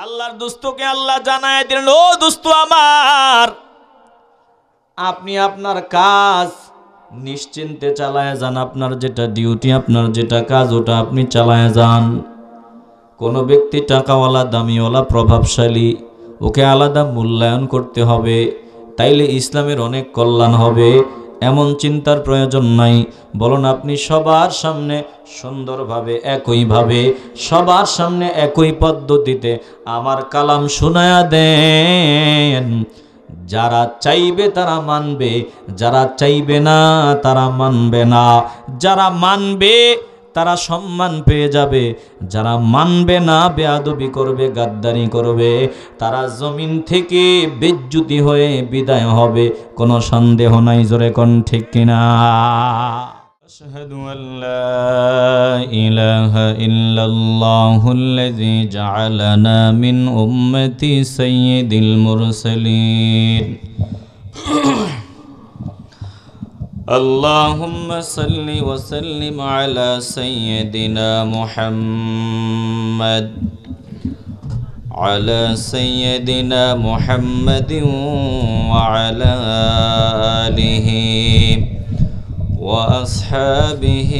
আল্লাহর দোস্তকে আল্লাহ জানায় দিলেন, ও দোস্ত আমার, আপনি আপনার কাজ নিশ্চিন্তে চালায় যান। আপনার যেটা ডিউটি, আপনার যেটা কাজ, ওটা আপনি চালায় যান। কোনো ব্যক্তি টাকাওয়ালা, দামিওয়ালা, প্রভাবশালী, ওকে আলাদা মূল্যায়ন করতে হবে, তাইলে ইসলামের অনেক কল্যাণ হবে, এমন চিন্তার প্রয়োজন নাই। বলুন, আপনি সবার সামনে সুন্দরভাবে, একইভাবে, সবার সামনে একই পদ্ধতিতে আমার কালাম শোনায়া দেন। যারা চাইবে তারা মানবে, যারা চাইবে না তারা মানবে না। যারা মানবে তারা সম্মান পেয়ে যাবে, যারা মানবে না, বেয়াদবি করবে, গাদ্দারি করবে, তারা জমিন থেকে বেজ্জুতি হয়ে বিদায় হবে, কোনো সন্দেহ নাই। জোরে কোন ঠিক কিনা? আশহাদু আল্লা ইলাহা ইল্লাল্লাহুল্লাযী জাআলানা মিন উম্মতি সাইয়্যিদিল মুরসালিন। اللهم صل وسلم على سيدنا محمد، على سيدنا محمد وعلى آله وأصحابه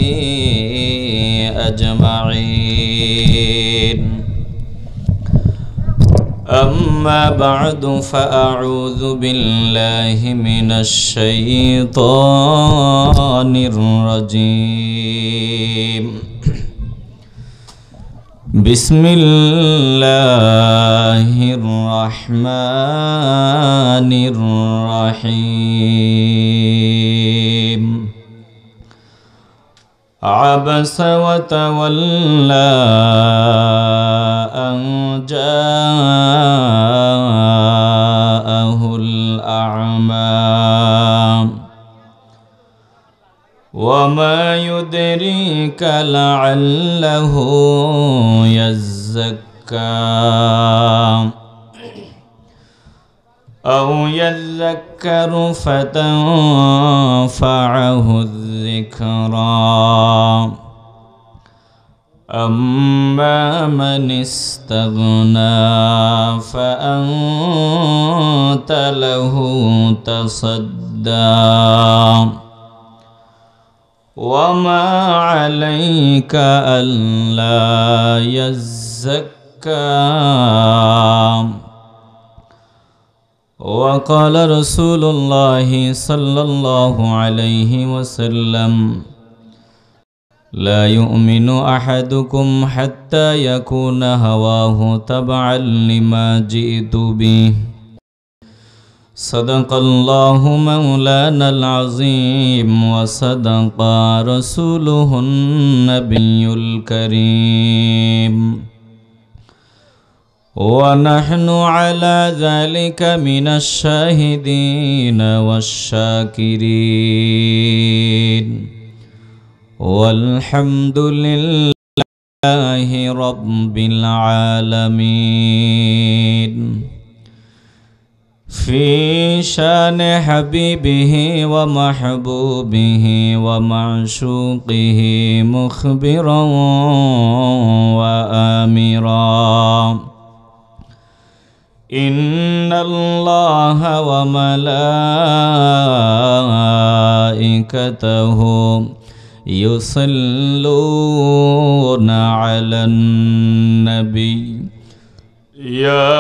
أجمعين. أما بعد فأعوذ بالله من الشيطان الرجيم. بسم الله الرحمن الرحيم. عبس وتولى أن جاءه الأعمى وما يدريك لعله يزكى أو يذكر فتنفعه الذكرى. أما من استغنى فأنت له تصدى وما عليك ألا يزكى. وقال رسول الله صلى الله عليه وسلم: لا يؤمن أحدكم حتى يكون هواه تبعا لما جئت به. صدق الله مولانا العظيم وصدق رسوله النبي الكريم، ونحن على ذلك من الشاهدين والشاكرين، والحمد لله رب العالمين. في شان حبيبه ومحبوبه ومعشوقه مخبرا وآمرا: إن الله وملائكته يصلون على النبي يا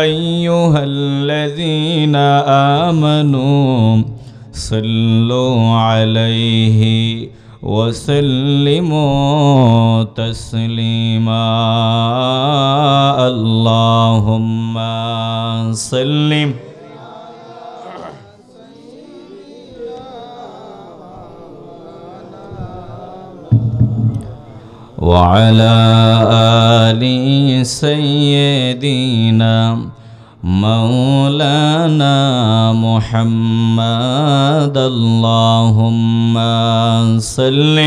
أيها الذين آمنوا صلوا عليه وسلموا تسليما. اللهم صل وعلى آل سيدنا مولانا محمد. اللهم صل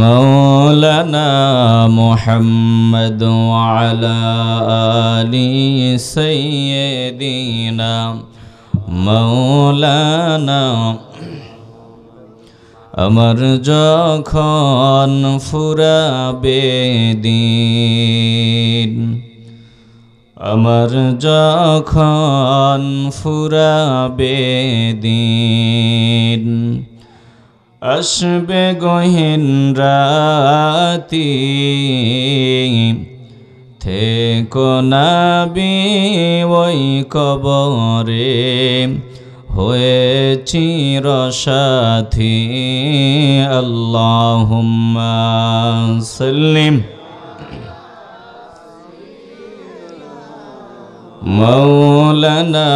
مولانا محمد وعلى آل سيدنا مولانا আমার যখন ফুরাবে দিন, আমার যখন ফুরাবে দিন, আসবে গহীন রাতি, থেকো না ওই কবরে, হয়ে চিরসাথী। আল্লাহুম্মা সাল্লিম মাওলানা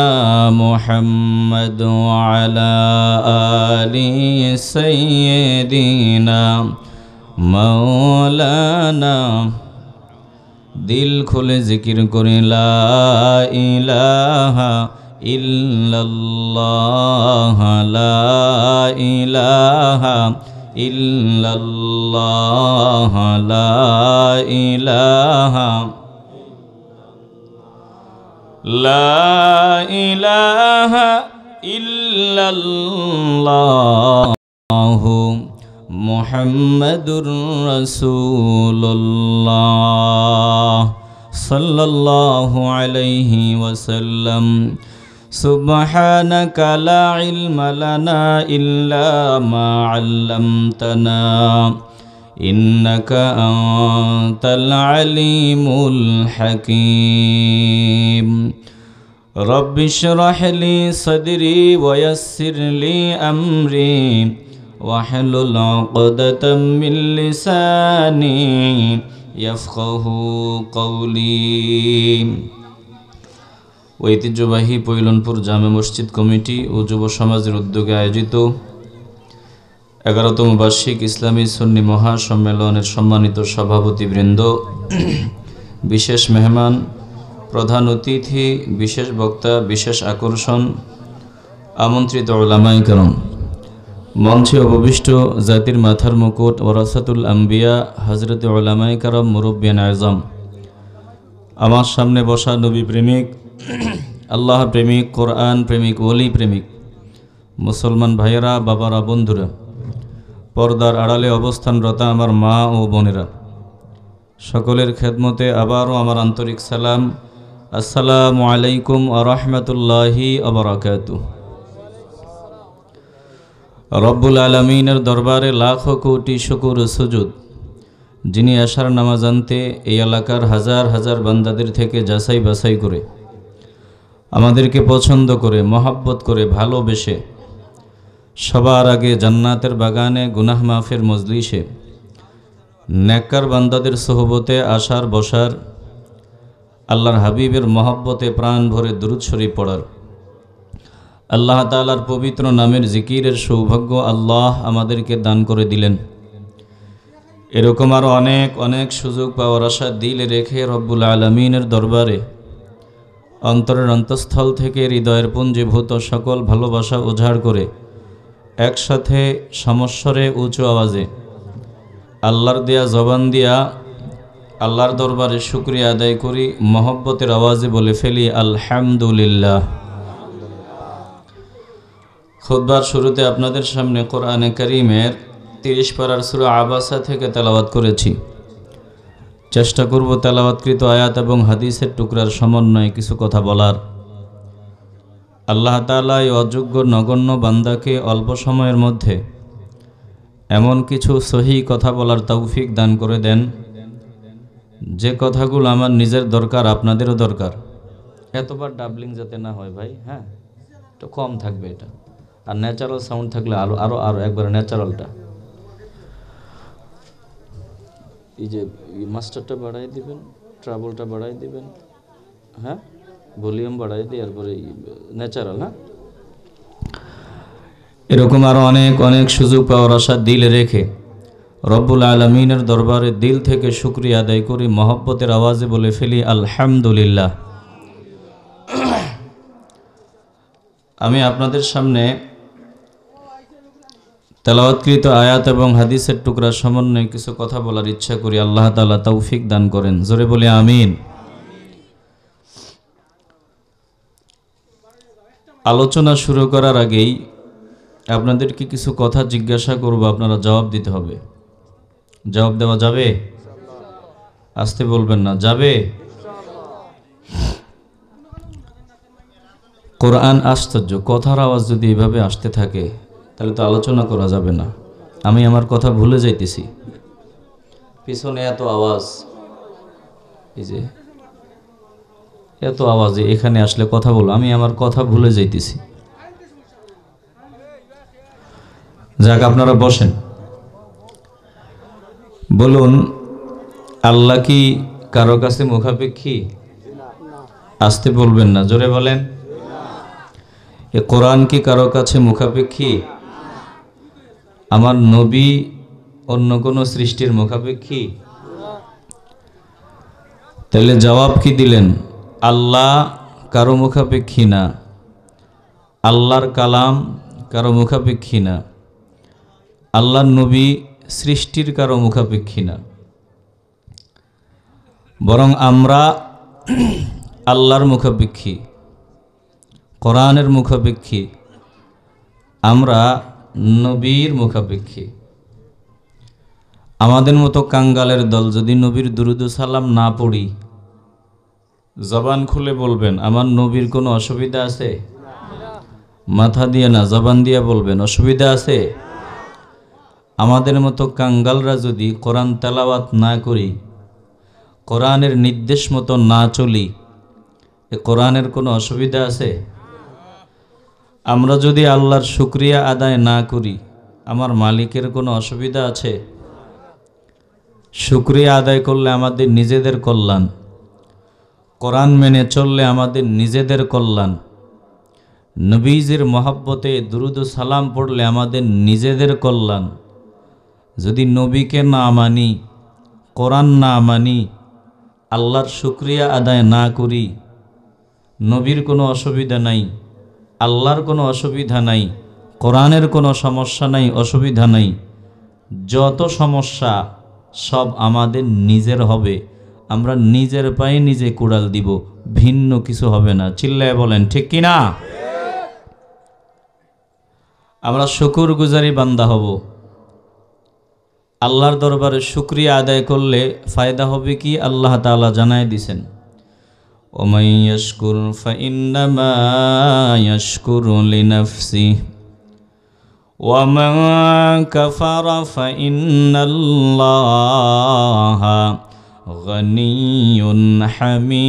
মুহাম্মদ ওয়ালা আলি সাইয়্যিদিনা মাওলানা। দিল খুলে জিকির করে লা ইলাহা ইল্লাল্লাহ, লা ইলাহা ইল্লাল্লাহ, লা ইলাহা, লা ইলাহা ইল্লাল্লাহ মুহাম্মাদুর রাসূলুল্লাহ সাল্লাল্লাহু আলাইহি ওয়াসাল্লাম। সুবহানাকা লা ইলমা লানা ইল্লা মা আল্লামতানা ইন্নাকা আনতাল আলিমুল হাকীম। রব্বি ইশরাহ লি সাদরি ওয়া ইয়াসসির লি আমরি ওয়াহলুল উকদাতাম মিন লিসানি ইয়াফকাহু কওলি। ঐতিহ্যবাহী পৈলনপুর জামে মসজিদ কমিটি ও যুব সমাজের উদ্যোগে আয়োজিত 11তম বার্ষিক ইসলামী সুন্নি মহাসম্মেলনের সম্মানিত সভাপতিবৃন্দ, বিশেষ মেহমান, প্রধান অতিথি, বিশেষ বক্তা, বিশেষ আকর্ষণ, আমন্ত্রিত উলামায়ে কেরাম, মঞ্চে উপবিষ্ট জাতির মাথার মুকুট ওয়ারাসাতুল আম্বিয়া হযরতে উলামায়ে কেরাম, মুরব্বিয়ান আযম, আমার সামনে বসা নবী প্রেমিক, আল্লাহ প্রেমিক, কোরআন প্রেমিক, ওলি প্রেমিক মুসলমান ভাইয়েরা, বাবারা, বন্ধুরা, পর্দার আড়ালে অবস্থানরত আমার মা ও বোনেরা, সকলের খেদমতে আবারও আমার আন্তরিক সালাম। আসসালামু আলাইকুম ওয়া রাহমাতুল্লাহি ওয়া বারাকাতুহু। রব্বুল আলামিনের দরবারে লাখো কোটি শুকর ও সুজুদ, যিনি আশার নামাজ আনতে এই এলাকার হাজার হাজার বান্দাদের থেকে যাচাই বাছাই করে আমাদেরকে পছন্দ করে, মহাব্বত করে, ভালোবেসে সবার আগে জান্নাতের বাগানে, গুনাহ মাফের মজলিসে, নেককার বান্দাদের সোহবতে আসার বসার, আল্লাহর হাবিবের মহব্বতে প্রাণ ভরে দুরূদ শরীফ পড়ার, আল্লাহ তাআলার পবিত্র নামের জিকিরের সৌভাগ্য আল্লাহ আমাদেরকে দান করে দিলেন। এরকম আরও অনেক অনেক সুযোগ পাওয়ার আশা দিলে রেখে রব্বুল আলামিনের দরবারে অন্তরের অন্তঃস্থল থেকে হৃদয়ের পুঞ্জীভূত সকল ভালোবাসা উজাড় করে একসাথে সমস্বরে উঁচু আওয়াজে আল্লাহর দেয়া জবান দিয়া আল্লাহর দরবারে শুকরিয়া আদায় করি, মহব্বতের আওয়াজে বলে ফেলি আলহামদুলিল্লাহ। খুতবার শুরুতে আপনাদের সামনে কোরআনে কারীমের 30 পারার সূরা আবাসা থেকে তেলাওয়াত করেছি। চেষ্টা করব তেলাওয়াতকৃত আয়াত এবং হাদিসের টুকরার সমন্বয়ে কিছু কথা বলার। আল্লাহ তাআলা এই অযোগ্য নগণ্য বান্দাকে অল্প সময়ের মধ্যে এমন কিছু সহি কথা বলার তৌফিক দান করে দেন, যে কথাগুলো আমার নিজের দরকার, আপনাদেরও দরকার। এতবার ডাবলিং যাতে না হয় ভাই, হ্যাঁ, একটু কম থাকবে এটা, আর ন্যাচারাল সাউন্ড থাকলে আরও আরও আরও একবার ন্যাচারালটা। এই যে মাস্টারটা বাড়াই দিবেন, ট্রাবলটা বাড়াই দিবেন, হ্যাঁ, ভলিউম বাড়াই দিই, এরপরে ন্যাচারাল। হ্যাঁ, এরকম আরও অনেক অনেক সুযোগ পাওয়ার আশা দিলে রেখে রব্বুল আলামিনের দরবারে দিল থেকে শুকরিয়া আদায় করি, মহব্বতের আওয়াজে বলে ফেলি আলহামদুলিল্লাহ। আমি আপনাদের সামনে তেলাওয়াতকৃত আয়াত এবং হাদিসের টুকরা সমন্বয়ে কিছু কথা বলার ইচ্ছা করি। আল্লাহ তাআলা তৌফিক দান করেন, জোরে বলি আমিন। আলোচনা শুরু করার আগেই আপনাদেরকে কিছু কথা জিজ্ঞাসা করব, আপনারা জবাব দিতে হবে। জবাব দেওয়া যাবে? আসতে বলবেন না, যাবে? কোরআন আশ্চর্য, কথার আওয়াজ যদি এভাবে আসতে থাকে তাহলে তো আলোচনা করা যাবে না। আমি আমার কথা ভুলে যাইতেছি, পিছনে এত আওয়াজ, এই যে এত আওয়াজে এখানে আসলে কথা বলো, আমি আমার কথা ভুলে যাইতেছি। যাক, আপনারা বসেন। বলুন, আল্লাহ কি কারো কাছে মুখাপেক্ষী? আসতে বলবেন না, জোরে বলেন। এ কোরআন কি কারো কাছে মুখাপেক্ষী? আমার নবী অন্য কোনো সৃষ্টির মুখাপেক্ষী? তাহলে জবাব কি দিলেন? আল্লাহ কারো মুখাপেক্ষী না, আল্লাহর কালাম কারো মুখাপেক্ষী না, আল্লাহর নবী সৃষ্টির কারো মুখাপেক্ষী না, বরং আমরা আল্লাহর মুখাপেক্ষী, কোরআনের মুখাপেক্ষী, আমরা নবীর মুখাপেক্ষী। আমাদের মতো কাঙ্গালের দল যদি নবীর দুরুদ ও সালাম না পড়ি, জবান খুলে বলবেন আমার নবীর কোনো অসুবিধা আছে? মাথা দিয়ে না, জবান দিয়ে বলবেন অসুবিধা আছে? আমাদের মতো কাঙ্গালরা যদি কোরআন তেলাওয়াত না করি, কোরআনের নির্দেশ মতো না চলি, এ কোরআনের কোনো অসুবিধা আছে? আমরা যদি আল্লাহর শুকরিয়া আদায় না করি, আমার মালিকের কোনো অসুবিধা আছে? শুকরিয়া আদায় করলে আমাদের নিজেদের কল্যাণ, কোরআন মেনে চললে আমাদের নিজেদের কল্যাণ, নবীজির মহব্বতে দুরুদ ও সালাম পড়লে আমাদের নিজেদের কল্যাণ। যদি নবীকে না মানি, কোরআন না মানি, আল্লাহর শুকরিয়া আদায় না করি, নবীর কোনো অসুবিধা নাই, আল্লাহর কোনো অসুবিধা নাই, কোরআনের কোনো সমস্যা নাই, অসুবিধা নাই। যত সমস্যা সব আমাদের নিজের হবে। আমরা নিজের পায়ে নিজে কুড়াল দিব, ভিন্ন কিছু হবে না। চিল্লায় বলেন ঠিক কি না? আমরা শুকরগুজারি বান্দা হব। আল্লাহর দরবারে শুকরিয়া আদায় করলে ফায়দা হবে কি আল্লাহ তাআলা জানায় দিয়েছেন, ওমাই ইয়াশকুর ফাইন্নামা ইয়াশকুরু লিনাফসিহি ওয়া মান কাফারা ফাইন্নাল্লাহা গনিয়্যুন হামিদ।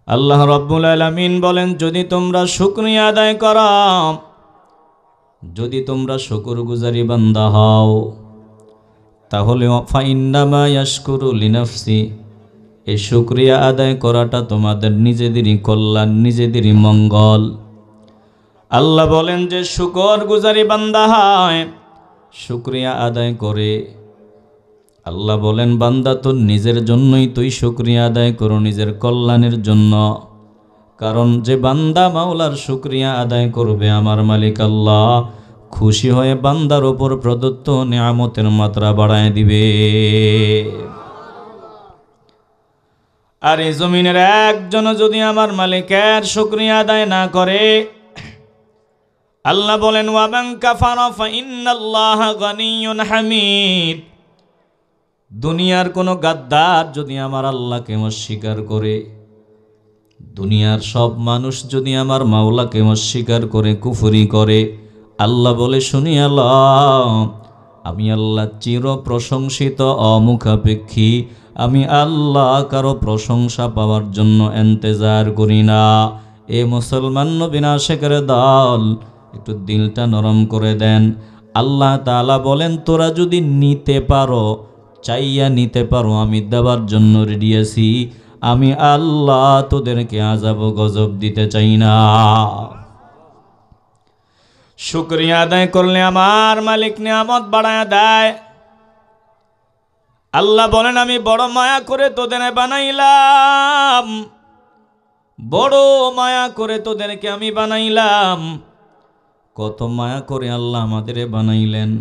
আল্লাহ রাব্বুল আলামিন বলেন, যদি তোমরা শুকরিয়া আদায় করো, যদি তোমরা শুকরগুজারি বান্দা হও, তাহলে ফাইন্নামা ইয়াশকুরু লিনাফসি, এই শুকরিয়া আদায় করাটা তোমাদের নিজেদেরই কল্যাণ, নিজেদেরই মঙ্গল। আল্লাহ বলেন যে শুকরগুজারি বান্দা হয়, শুকরিয়া আদায় করে। আল্লাহ বলেন বান্দা তোর নিজের জন্যই তুই শুকরিয়া আদায় করো, নিজের কল্যাণের জন্য। কারণ যে বান্দা মাওলার শুকরিয়া আদায় করবে, আমার মালিক আল্লাহ খুশি হয়ে বান্দার ওপর প্রদত্ত নিয়ামতের মাত্রা বাড়ায় দিবে। আর এই জমিনের একজন যদি আমার মালিকের শুকরিয়া আদায় না করে, আল্লাহ বলেন ওয়া মান কাফারা ফাইন্নাল্লাহা গনিয়্যুন হামিদ। দুনিয়ার কোনো গাদ্দার যদি আমার আল্লাহকে অস্বীকার করে, দুনিয়ার সব মানুষ যদি আমার মাওলাকে অস্বীকার করে, কুফরি করে, আল্লাহ বলে শুনিয়া লও, আমি আল্লাহ চির প্রশংসিত, অমুখাপেক্ষী। আমি আল্লাহ কারো প্রশংসা পাওয়ার জন্য ইন্তেজার করি না। এ মুসলমান নবীন আশিকের দল, একটু দিলটা নরম করে দেন। আল্লাহ তাআলা বলেন তোরা যদি নিতে পারো, চাইয়া নিতে পারো, আমি দেওয়ার জন্য রেডি আছি। আমি আল্লাহ তোদেরকে আযাব গজব দিতে চাই না। শুকরিয়া আদায় করলে আমার মালিক নিয়ামত বাড়ায় দেয়। আল্লাহ বলেন আমি বড় মায়া করে তোদের বানাইলাম, বড় মায়া করে তোদেরকে আমি বানাইলাম। কত মায়া করে আল্লাহ আমাদের বানাইলেন।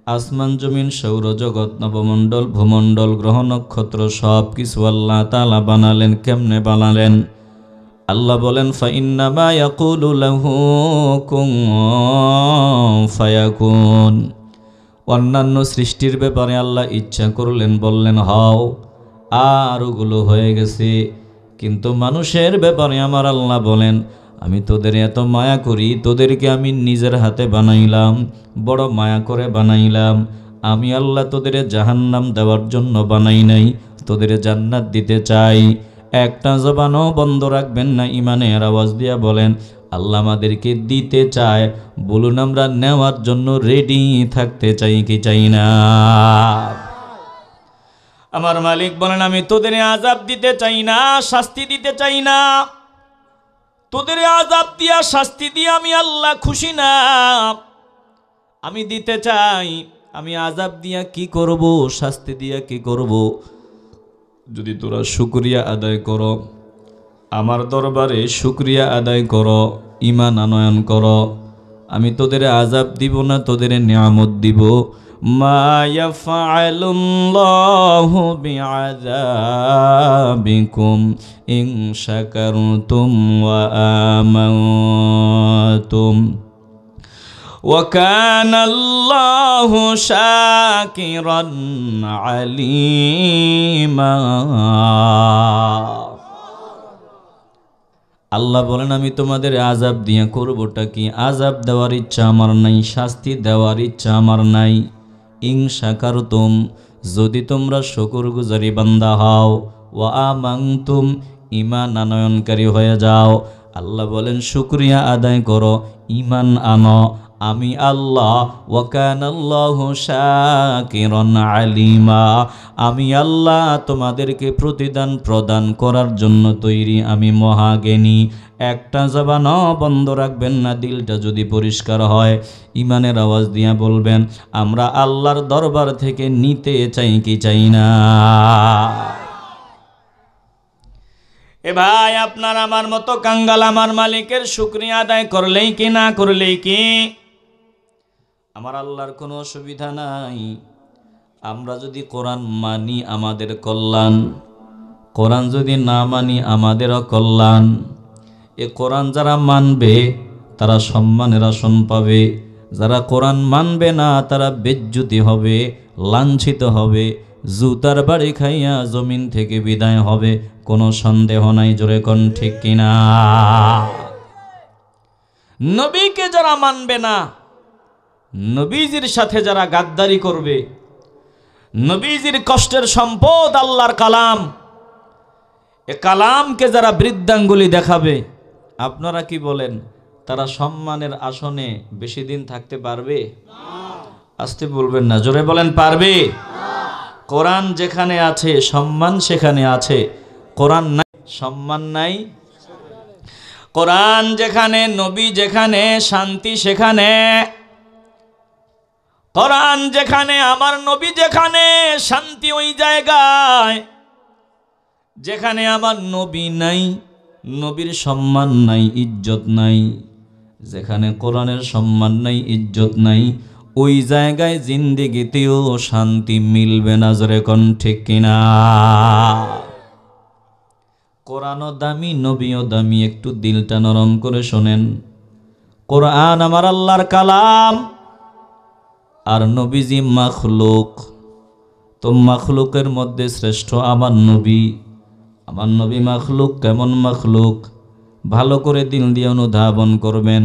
আসমান জমিন সৌরজগৎ নবমণ্ডল ভূমণ্ডল গ্রহ নক্ষত্র সব কিছু আল্লাহ তাআলা বানালেন। কেমনে বানালেন? আল্লাহ বলেন ফাইন্নামা ইয়াকুলু লাহু কুন ফায়াকুন। অন্যান্য সৃষ্টির ব্যাপারে আল্লাহ ইচ্ছা করলেন, বললেন হও, আর ওগুলো হয়ে গেছে। কিন্তু মানুষের ব্যাপারে আমার আল্লাহ বলেন আমি তোদের এত মায়া করি, তোদেরকে আমি নিজের হাতে বানাইলাম, বড় মায়া করে বানাইলাম। আমি আল্লাহ তোদের জাহান্নাম দেওয়ার জন্য বানাই নাই, তোদের জান্নাত দিতে চাই। একটা জবানও বন্ধ রাখবেন না, ইমানের আওয়াজ দিয়া বলেন আল্লাহ আমাদেরকে দিতে চায়। বলুন আমরা নেওয়ার জন্য রেডি থাকতে চাই কি চাই না? আমার মালিক বলেন আমি তোদের আযাব দিতে চাই না, শাস্তি দিতে চাই না। তোদের আযাব দিয়া শাস্তি দিয়ে আমি আল্লাহ খুশি না। আমি দিতে চাই, আমি আযাব দিয়া কি করব, শাস্তি দিয়া কি করব? যদি তোরা শুকরিয়া আদায় করো, আমার দরবারে শুকরিয়া আদায় করো, ঈমান আনয়ন করো, আমি তোদের আযাব দিব না, তোদের নিয়ামত দিব। মা ইয়াফআলুল্লাহু বিআযাবিকুম ইন শাকারতুম ওয়া আমানতুম ওয়া কানা আল্লাহু শাকিরান আলীমা। আল্লাহ বলেন আমি তোমাদের আযাব দিয়ে করবোটা কি? আযাব দেওয়ার ইচ্ছা আমার নাই, শাস্তি দেওয়ার ইচ্ছা আমার নাই। ইন শাকারতুম, যদি তোমরা শুকরগুজারি বান্দা হও, ওয়া আমানতুম, ঈমান আনয়নকারী হয়ে যাও। আল্লাহ বলেন শুকরিয়া আদায় করো, ঈমান আনো, আমি আল্লাহ ওয়া কানাল্লাহু শাকিরান আলিমা, আমি আল্লাহ তোমাদেরকে প্রতিদান প্রদান করার জন্য তৈরি, আমি মহাজ্ঞানী। একটা জবানও বন্ধ রাখবেন না, দিলটা যদি পরিষ্কার হয় ঈমানের আওয়াজ দিয়া বলবেন আমরা আল্লাহর দরবার থেকে নিতে চাই কি চাই না? এ ভাই, আপনার আমার মতো কাঙ্গাল আমার মালিকের শুকরিয়া আদায় করলেই কি না করলেই কি আমার আল্লাহর কোনো অসুবিধা নাই। আমরা যদি কোরআন মানি আমাদের কল্যাণ, কোরআন যদি না মানি আমাদেরও কল্যাণ। এ কোরআন যারা মানবে তারা সম্মানের আসন পাবে, যারা কোরআন মানবে না তারা বেজ্জতি হবে, লাঞ্ছিত হবে, জুতার বাড়ি খাইয়া জমিন থেকে বিদায় হবে, কোনো সন্দেহ নাই। জোরে কোন ঠিক কিনা? নবীকে যারা মানবে না, নবীজির সাথে যারা গাদ্দারি করবে, নবীজির কষ্টের সম্পদ আল্লাহর কালাম, এ কালামকে যারা বৃদ্ধাঙ্গুলি দেখাবে, আপনারা কি বলেন তারা সম্মানের আসনে বেশি দিন থাকতে পারবে? আসতে বলবেন না, জোরে বলেন পারবে? কোরআন যেখানে আছে সম্মান সেখানে আছে, কোরআন নাই সম্মান নাই। কোরআন যেখানে, নবী যেখানে, শান্তি সেখানে। কোরআন যেখানে, আমার নবী যেখানে, শান্তি ওই জায়গায়। যেখানে আমার নবী নাই, নবীর সম্মান নাই, ইজ্জত নাই, যেখানে কোরআনের সম্মান নাই, ইজ্জত নাই, ওই জায়গায় জিন্দেগিতেও শান্তি মিলবে না। জোরে কোন ঠিক কিনা? কোরআনও দামি, নবীও দামি। একটু দিলটা নরম করে শোনেন, কোরআন আমার আল্লাহর কালাম, আর নবীজি মাখলুক। তো মাখলুকের মধ্যে শ্রেষ্ঠ আমার নবী। আমার নবী মাখলুক, কেমন মাখলুক? ভালো করে দিল দিয়ে অনুধাবন করবেন।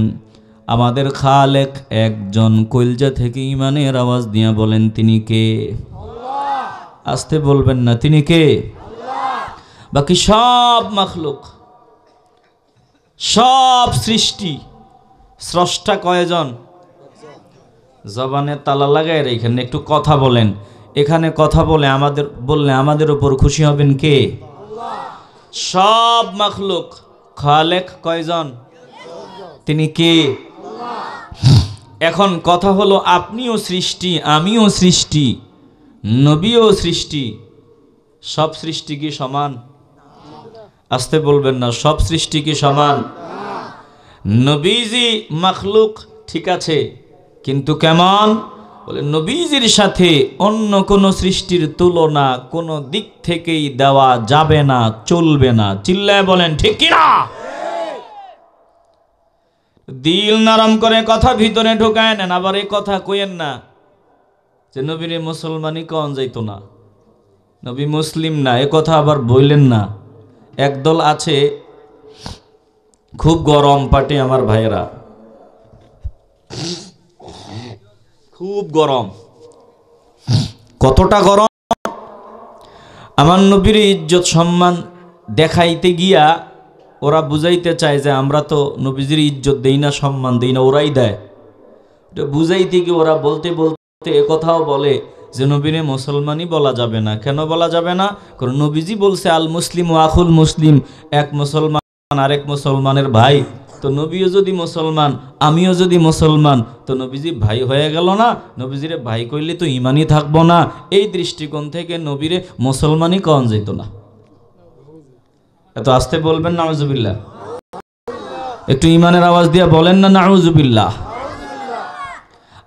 আমাদের খালেক একজন, কলজা থেকে ইমানের আওয়াজ দিয়া বলেন তিনি কে? আসতে বলবেন না, তিনি কে? বাকি সব মাখলুক, সব সৃষ্টি, স্রষ্টা কয়জন? জবানে তালা লাগায় রেখেন, একটু কথা বলেন। এখানে কথা বলে আমাদের উপর খুশি হবেন কে? সব মাখলুক। খালেক কয়জন? তিনি কে? এখন কথা হলো আপনিও সৃষ্টি, আমিও সৃষ্টি, নবীও সৃষ্টি। সব সৃষ্টি কি সমান? আসতে বলবেন না, সব সৃষ্টি কি সমান? নবীজি মাখলুক ঠিক আছে, কিন্তু কেমন? বলে নবীজির সাথে অন্য কোন সৃষ্টির তুলনা কোন দিক থেকেই দেওয়া যাবে না, চলবে না। চিল্লায় বলেন ঠিক কিনা? দিল নরম করে কথা ভিতরে ঢোকায় নেন, আবার এই কথা কইেন না যে নবীর মুসলমানই কন যাইতো না, নবী মুসলিম না, এ কথা আবার বললেন না। একদল আছে খুব গরম পাটি, আমার ভাইয়েরা খুব গরম। কতটা গরম? আমার নবীর ইজ্জত সম্মান দেখাইতে গিয়া ওরা বুঝাইতে চায় যে আমরা তো নবীজির ইজ্জত দেই না, সম্মান দেই না, ওরাই দেয়। বুঝাইতে গিয়ে ওরা বলতে বলতে একথাও বলে যে নবীরে মুসলমানই বলা যাবে না। কেন বলা যাবে না? কারণ নবীজি বলছে আল মুসলিম ও আখুল মুসলিম, এক মুসলমান আরেক মুসলমানের ভাই। তো নবীও যদি মুসলমান, আমিও যদি মুসলমান, তো নবীজি ভাই হয়ে গেল না? নবীজিরে ভাই কইলে তো ইমানই থাকবো না। এই দৃষ্টিকোণ থেকে নবীরে মুসলমানই কন যেত না। এত আস্তে বলবেন নাউজুবিল্লাহ, একটু ইমানের আওয়াজ দিয়ে বলেন না নাউজুবিল্লাহ।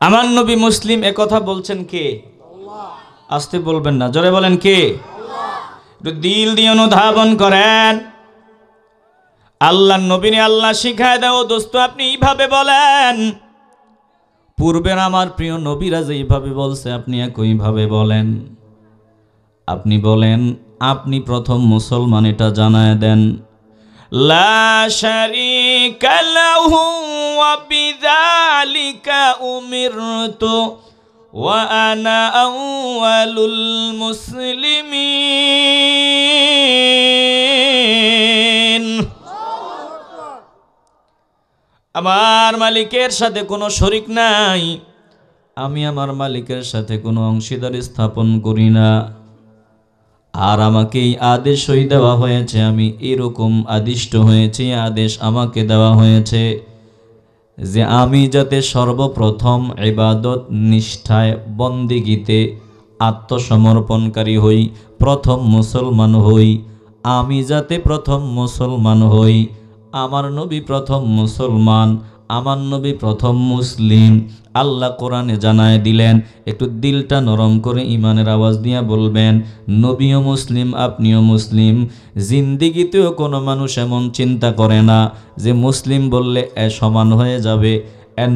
আমার নবী মুসলিম এ কথা বলছেন কে? আস্তে বলবেন না, জোরে বলেন কে? একটু দিল দিয়ে অনুধাবন করেন। আল্লাহ নবীনে আল্লাহ শিখায় দাও দোস্ত, আপনি এইভাবে বলেন। পূর্বের আমার প্রিয় নবীরা যেইভাবে বলছে আপনি একইভাবে বলেন। আপনি বলেন, আপনি প্রথম মুসলমান, এটা জানায় দেন। লা শারীকা লাহু ওয়া বিযালিকা উমিরতু ওয়া আনা আউয়ালুল মুসলিমিন। আমার মালিকের সাথে কোনো শরীক নাই, আমি আমার মালিকের সাথে কোনো অংশীদার স্থাপন করি না। আর আমাকে এই আদেশই দেওয়া হয়েছে, আমি এরকম আদিষ্ট হয়েছি, আদেশ আমাকে দেওয়া হয়েছে যে আমি যাতে সর্বপ্রথম ইবাদত নিষ্ঠায় বন্দেগীতে আত্মসমর্পণকারী হই, প্রথম মুসলমান হই। আমি যাতে প্রথম মুসলমান হই। আমার নবী প্রথম মুসলমান, আমার নবী প্রথম মুসলিম। আল্লাহ কোরআনে জানায় দিলেন। একটু দিলটা নরম করে ইমানের আওয়াজ দিয়ে বলবেন, নবীও মুসলিম, আপনিও মুসলিম। জিন্দিগিতেও কোনো মানুষ এমন চিন্তা করে না যে মুসলিম বললে সমান হয়ে যাবে,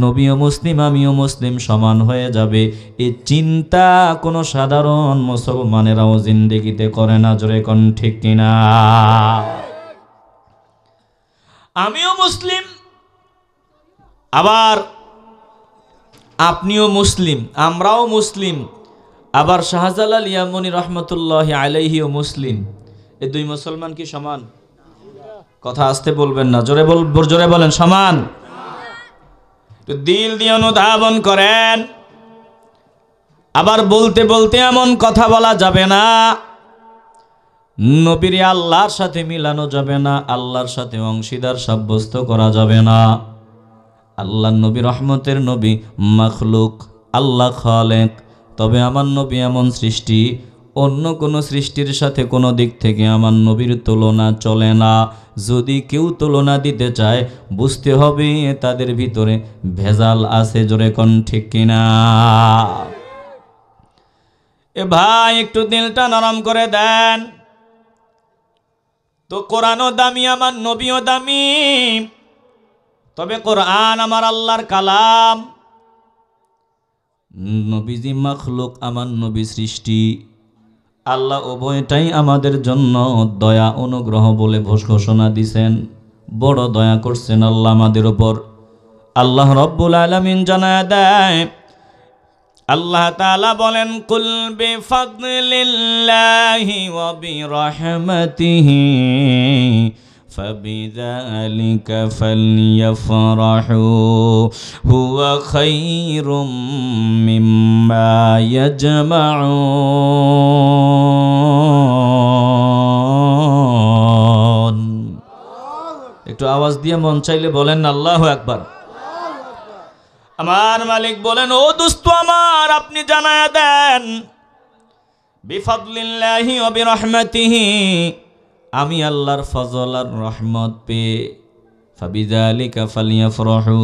নবীও মুসলিম আমিও মুসলিম সমান হয়ে যাবে। এই চিন্তা কোনো সাধারণ মুসলমানেরাও জিন্দিগিতে করে না। জোরে কোন ঠিক কিনা? আমিও মুসলিম, আবার আপনিও মুসলিম, আমরাও মুসলিম, আবার শাহজালাল ইয়ামনি রহমতুল্লাহ আলাইহিও মুসলিম। এই দুই মুসলমান কি সমান? কথা আসতে বলবেন না, জোরে বলেন সমান। দিল দিয়ে অনুধাবন করেন। আবার বলতে বলতে এমন কথা বলা যাবে না, নবীর আল্লাহর সাথে মিলানো যাবে না, আল্লাহর সাথে অংশীদার সাব্যস্ত করা যাবে না। আল্লাহ নবী রহমতের নবী, মাখলুক, আল্লাহ খালেক। তবে আমার নবী এমন সৃষ্টি, অন্য কোনো সৃষ্টির সাথে কোনো দিক থেকে আমার নবীর তুলনা চলে না। যদি কেউ তুলনা দিতে চায় বুঝতে হবে তাদের ভিতরে ভেজাল আছে। জোরে কোন ঠিক কিনা? এ ভাই একটু দিলটা নরম করে দেন তো। কোরআনও দামি, আমার নবীও দামি। তবে কোরআন আমার আল্লাহর কালাম, নবীজি মাখলুক, আমার নবী সৃষ্টি। আল্লাহ উভয়টাই আমাদের জন্য দয়া অনুগ্রহ বলে ঘোষণা দিছেন। বড় দয়া করছেন আল্লাহ আমাদের উপর। আল্লাহ রব্বুল আলামিন জানায় দেয়, আল্লাহ তাআলা বলেন, কুল বিফাদলিল্লাহি ওয়া বিরহমাতিহি ফাবিযালিকা ফালইফরাহু হুয়া খায়রুম মিম্মা ইয়াজমাউন। একটু আওয়াজ দিয়ে মন চাইলে বলেন আল্লাহু আকবার। আমার মালিক বলেন, ও দোস্ত আমার, আপনি জানায়া দেন, বিফাদলিল্লাহি ওয়া বিরহমাতিহি, আমি আল্লাহর ফজল আর রহমত পেয়ে, ফাবিযালিকা ফালইফরাহু,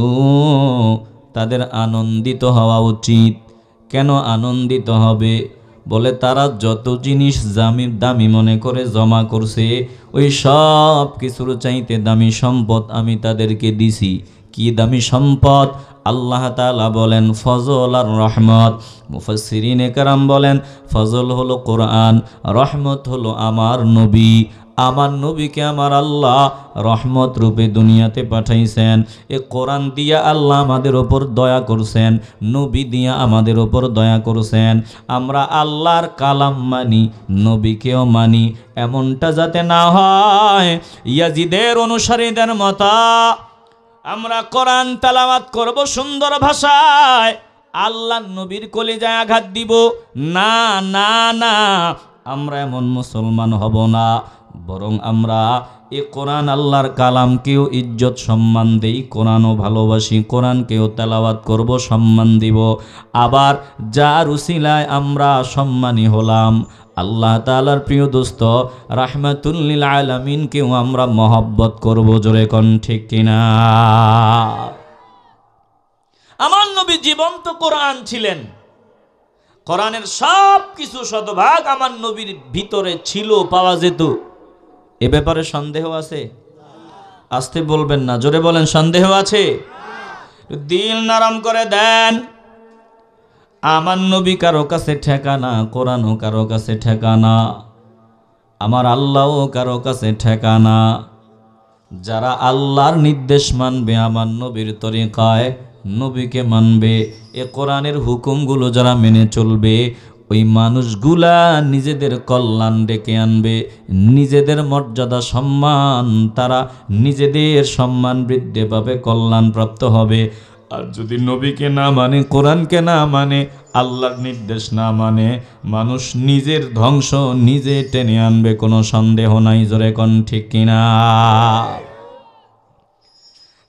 তাদের আনন্দিত হওয়া উচিত। কেন আনন্দিত হবে? বলে তারা যত জিনিস দামি মনে করে জমা করছে, ওই সব কিছুর চাইতে দামি সম্পদ আমি তাদেরকে দিছি। কি দামি সম্পদ। আল্লাহ তাআলা বলেন ফজল আর রহমত। মুফাসসিরিনে কেরাম বলেন ফজল হলো কোরআন, রহমত হলো আমার নবী। আমার নবীকে আমার আল্লাহ রহমত রূপে দুনিয়াতে পাঠাইছেন। এ কোরআন দিয়া আল্লাহ আমাদের ওপর দয়া করছেন, নবী দিয়া আমাদের ওপর দয়া করছেন। আমরা আল্লাহর কালাম মানি, নবীকেও মানি। এমনটা যাতে না হয় ইয়াজিদের অনুসারীদের মতো আমরা কোরআন তেলাওয়াত করব সুন্দর ভাষায়, আল্লাহ নবীর কলিজায় আঘাত দিব। না না না, আমরা এমন মুসলমান হব না। বরং আমরা এ কোরআন আল্লাহর কালামকেও ইজ্জত সম্মান দেই, কোরআনও ভালোবাসি, কোরআনকেও তেলাওয়াত করব, সম্মান দিব। আবার যার উসিলায় আমরা সম্মানী হলাম, আল্লাহ তাআলার প্রিয় দোস্ত রাহমাতুল লিল আলামিনকেও আমরা মহব্বত করব। জোরে কোন ঠিক কিনা? আমার নবী জীবন্ত কোরআন ছিলেন। কোরআনের সব কিছু শতভাগ আমার নবীর ভিতরে ছিল, পাওয়া যেত। এ ব্যাপারে সন্দেহ আছে? আসতে বলবেন না, জোরে বলেন সন্দেহ আছে? দিল নরম করে দেন। আমার নবী কারো কাছে ঠেকানা, কোরআনও কারো কাছে ঠেকানা, আমার আল্লাহও কারো কাছে ঠেকানা। যারা আল্লাহর নির্দেশ মানবে, আমার নবীর তরিকায় নবীকে মানবে, এ কোরআনের হুকুমগুলো যারা মেনে চলবে, ওই মানুষগুলা নিজেদের কল্যাণ ডেকে আনবে, নিজেদের মর্যাদা সম্মান, তারা নিজেদের সম্মান বৃদ্ধি পাবে, কল্যাণ প্রাপ্ত হবে। আর যদি নবীকে না মানে, কোরআনকে না মানে, আল্লাহর নির্দেশ না মানে, মানুষ নিজের ধ্বংস নিজে টেনে আনবে, কোনো সন্দেহ নাই। জোরে কোন ঠিক কিনা?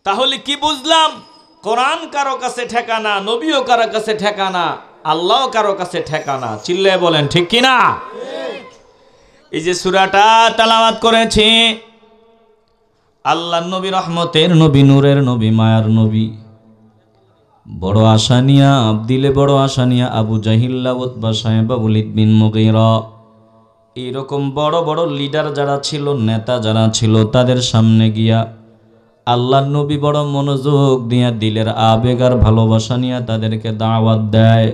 তাহলে কি বুঝলাম? কোরআন কারো কাছে ঠেকানা, নবীও কারো কাছে ঠেকানা, আল্লাহ কারো কাছে ঠেকানা। চিল্লায় বলেন ঠিক কিনা? এই যে সূরাটা তেলাওয়াত করেছি, আল্লাহর নবী, রহমতের নবী, নূরের নবী, মায়ার নবী, বড় আশা নিয়া, দিলে বড় আশা নিয়া আবু জাহিল্লা, উতবা, সাইবা, ওয়ালিদ বিন মুগীরা, এইরকম বড় বড় লিডার যারা ছিল, নেতা যারা ছিল, তাদের সামনে গিয়া আল্লাহর নবী বড় মনোযোগ দিয়া, দিলের আবেগ আর ভালোবাসা নিয়া তাদেরকে দাওয়াত দেয়।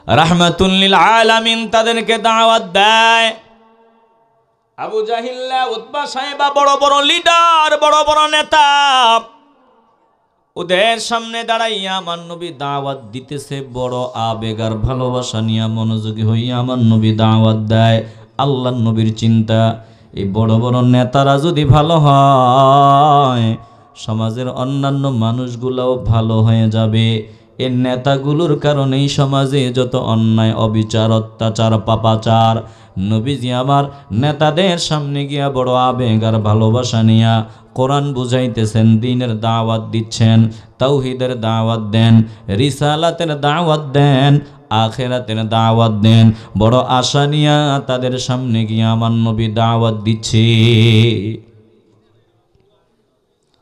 রাহমাতুল লিল আলামিন তাদেরকে দাওয়াত দেয়। আবু জাহিল্লা, উতবা, সাইবা, বড় বড় লিডার, বড় বড় নেতা, ওদের সামনে দাঁড়াইয়া আমার নবী দাওয়াত দিতেছে, বড় আবেগ আর ভালোবাসা নিয়া, মনোযোগী হইয়া আমার নবী দাওয়াত দেয়। আল্লাহর নবীর চিন্তা, এই বড় বড় নেতারা যদি ভালো হয়, সমাজের অন্যান্য মানুষগুলোও ভালো হয়ে যাবে। এই নেতাগুলোর কারণেই সমাজে যত অন্যায়, অবিচার, অত্যাচার, পাপাচার। নবীজি আমার নেতাদের সামনে গিয়া বড় আবেগ আর ভালোবাসা নিয়া কোরআন বুঝাইতেছেন, দ্বীনের দাওয়াত দিচ্ছেন, তাওহীদের দাওয়াত দেন, রিসালাতের দাওয়াত দেন, আখিরাতের দাওয়াত দেন। বড় আশা নিয়া তাদের সামনে গিয়া আমার নবী দাওয়াত দিচ্ছে।